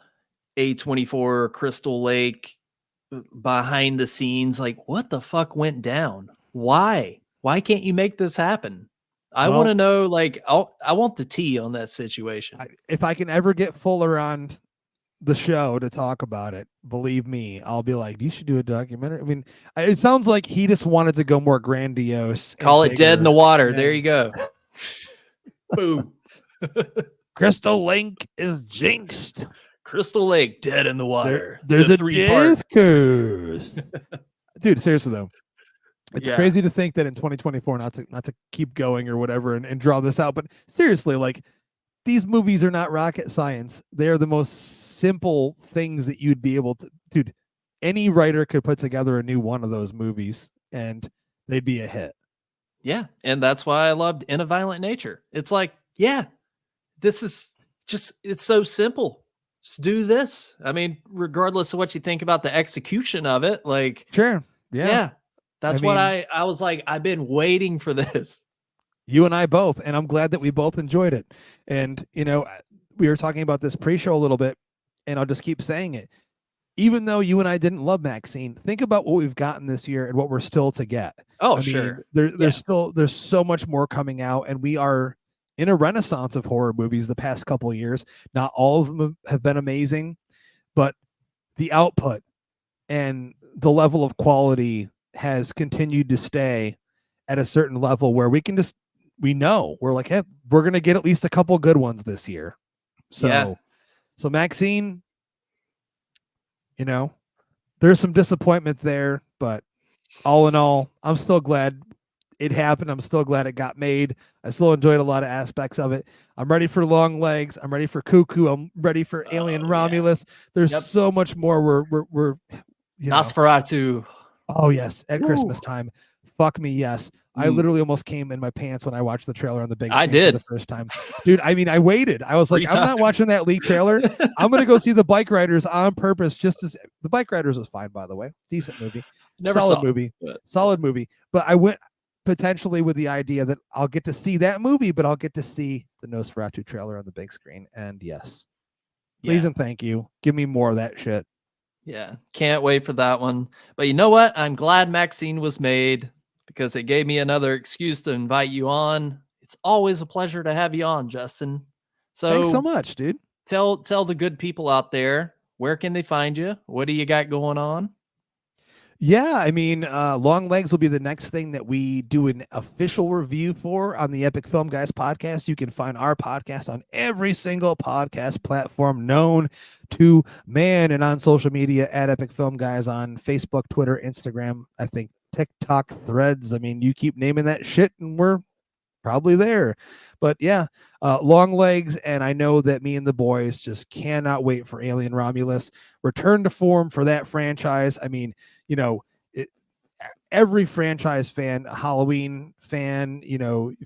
A24 Crystal Lake behind the scenes. Like, what the fuck went down? Why can't you make this happen? I want to know, like, I want the tea on that situation. If I can ever get Fuller on the show to talk about it, believe me, I'll be like, you should do a documentary. I mean, it sounds like he just wanted to go more grandiose. Call it Dead in the Water. Yeah. There you go. Boom. Crystal Lake is jinxed. Crystal Lake, Dead in the Water. There's a death curse. Dude, seriously though. It's crazy to think that in 2024, not to keep going or whatever and draw this out, but seriously, like, these movies are not rocket science. They're the most simple things that you'd be able to, dude, any writer could put together a new one of those movies and they'd be a hit. Yeah. And that's why I loved In a Violent Nature. It's like, this is just, it's so simple. Just do this. I mean, regardless of what you think about the execution of it, like, sure. Yeah. That's what I was like, I've been waiting for this. You and I both, and I'm glad that we both enjoyed it. And, we were talking about this pre-show a little bit, and I'll just keep saying it. Even though you and I didn't love Maxine, think about what we've gotten this year and what we're still to get. Oh, sure. There's so much more coming out, and we are in a renaissance of horror movies the past couple of years. Not all of them have been amazing, but the output and the level of quality has continued to stay at a certain level where we know we're like, hey, we're going to get at least a couple good ones this year. So Maxine, there's some disappointment there, but all in all, I'm still glad it happened. I'm still glad it got made. I still enjoyed a lot of aspects of it. I'm ready for Long Legs. I'm ready for Cuckoo. I'm ready for Alien Romulus. There's so much more. We're Nosferatu. Oh yes, at Christmas time. Fuck me, yes. I literally almost came in my pants when I watched the trailer on the big screen for the first time. Dude, I mean, I waited. I was like, I'm not watching that leak trailer. I'm going to go see the Bike Riders on purpose. The Bike Riders was fine, by the way. Decent movie. Solid movie. But I went potentially with the idea that I'll get to see that movie, but I'll get to see the Nosferatu trailer on the big screen. And yes, please and thank you. Give me more of that shit. Yeah, can't wait for that one. But you know what? I'm glad Maxine was made, because it gave me another excuse to invite you on. It's always a pleasure to have you on, Justin. So thanks so much, dude. Tell the good people out there, where can they find you? What do you got going on? Yeah, I mean, Long Legs will be the next thing that we do an official review for on the Epic Film Guys podcast. You can find our podcast on every single podcast platform known to man, and on social media at Epic Film Guys on Facebook, Twitter, Instagram, I think TikTok, Threads. I mean, you keep naming that shit and we're probably there. But yeah, Long Legs, and I know that me and the boys just cannot wait for Alien Romulus. Return to form for that franchise. I mean, every franchise fan, Halloween fan,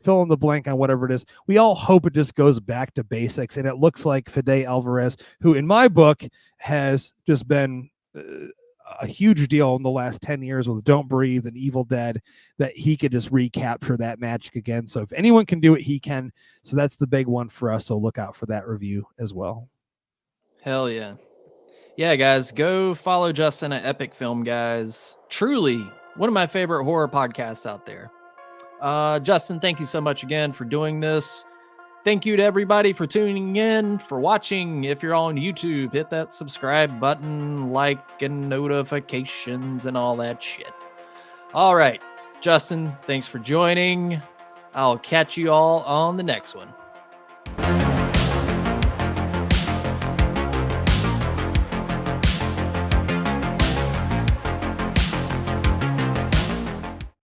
fill in the blank on whatever it is. We all hope it just goes back to basics. And it looks like Fede Alvarez, who in my book has just been a huge deal in the last 10 years with Don't Breathe and Evil Dead, that he could just recapture that magic again. So if anyone can do it, he can. So that's the big one for us. So look out for that review as well. Hell yeah. Yeah, guys, go follow Justin at Epic Film Guys. Truly one of my favorite horror podcasts out there. Justin, thank you so much again for doing this. Thank you to everybody for tuning in, for watching. If you're on YouTube, hit that subscribe button, like, and notifications and all that shit. All right, Justin, thanks for joining. I'll catch you all on the next one.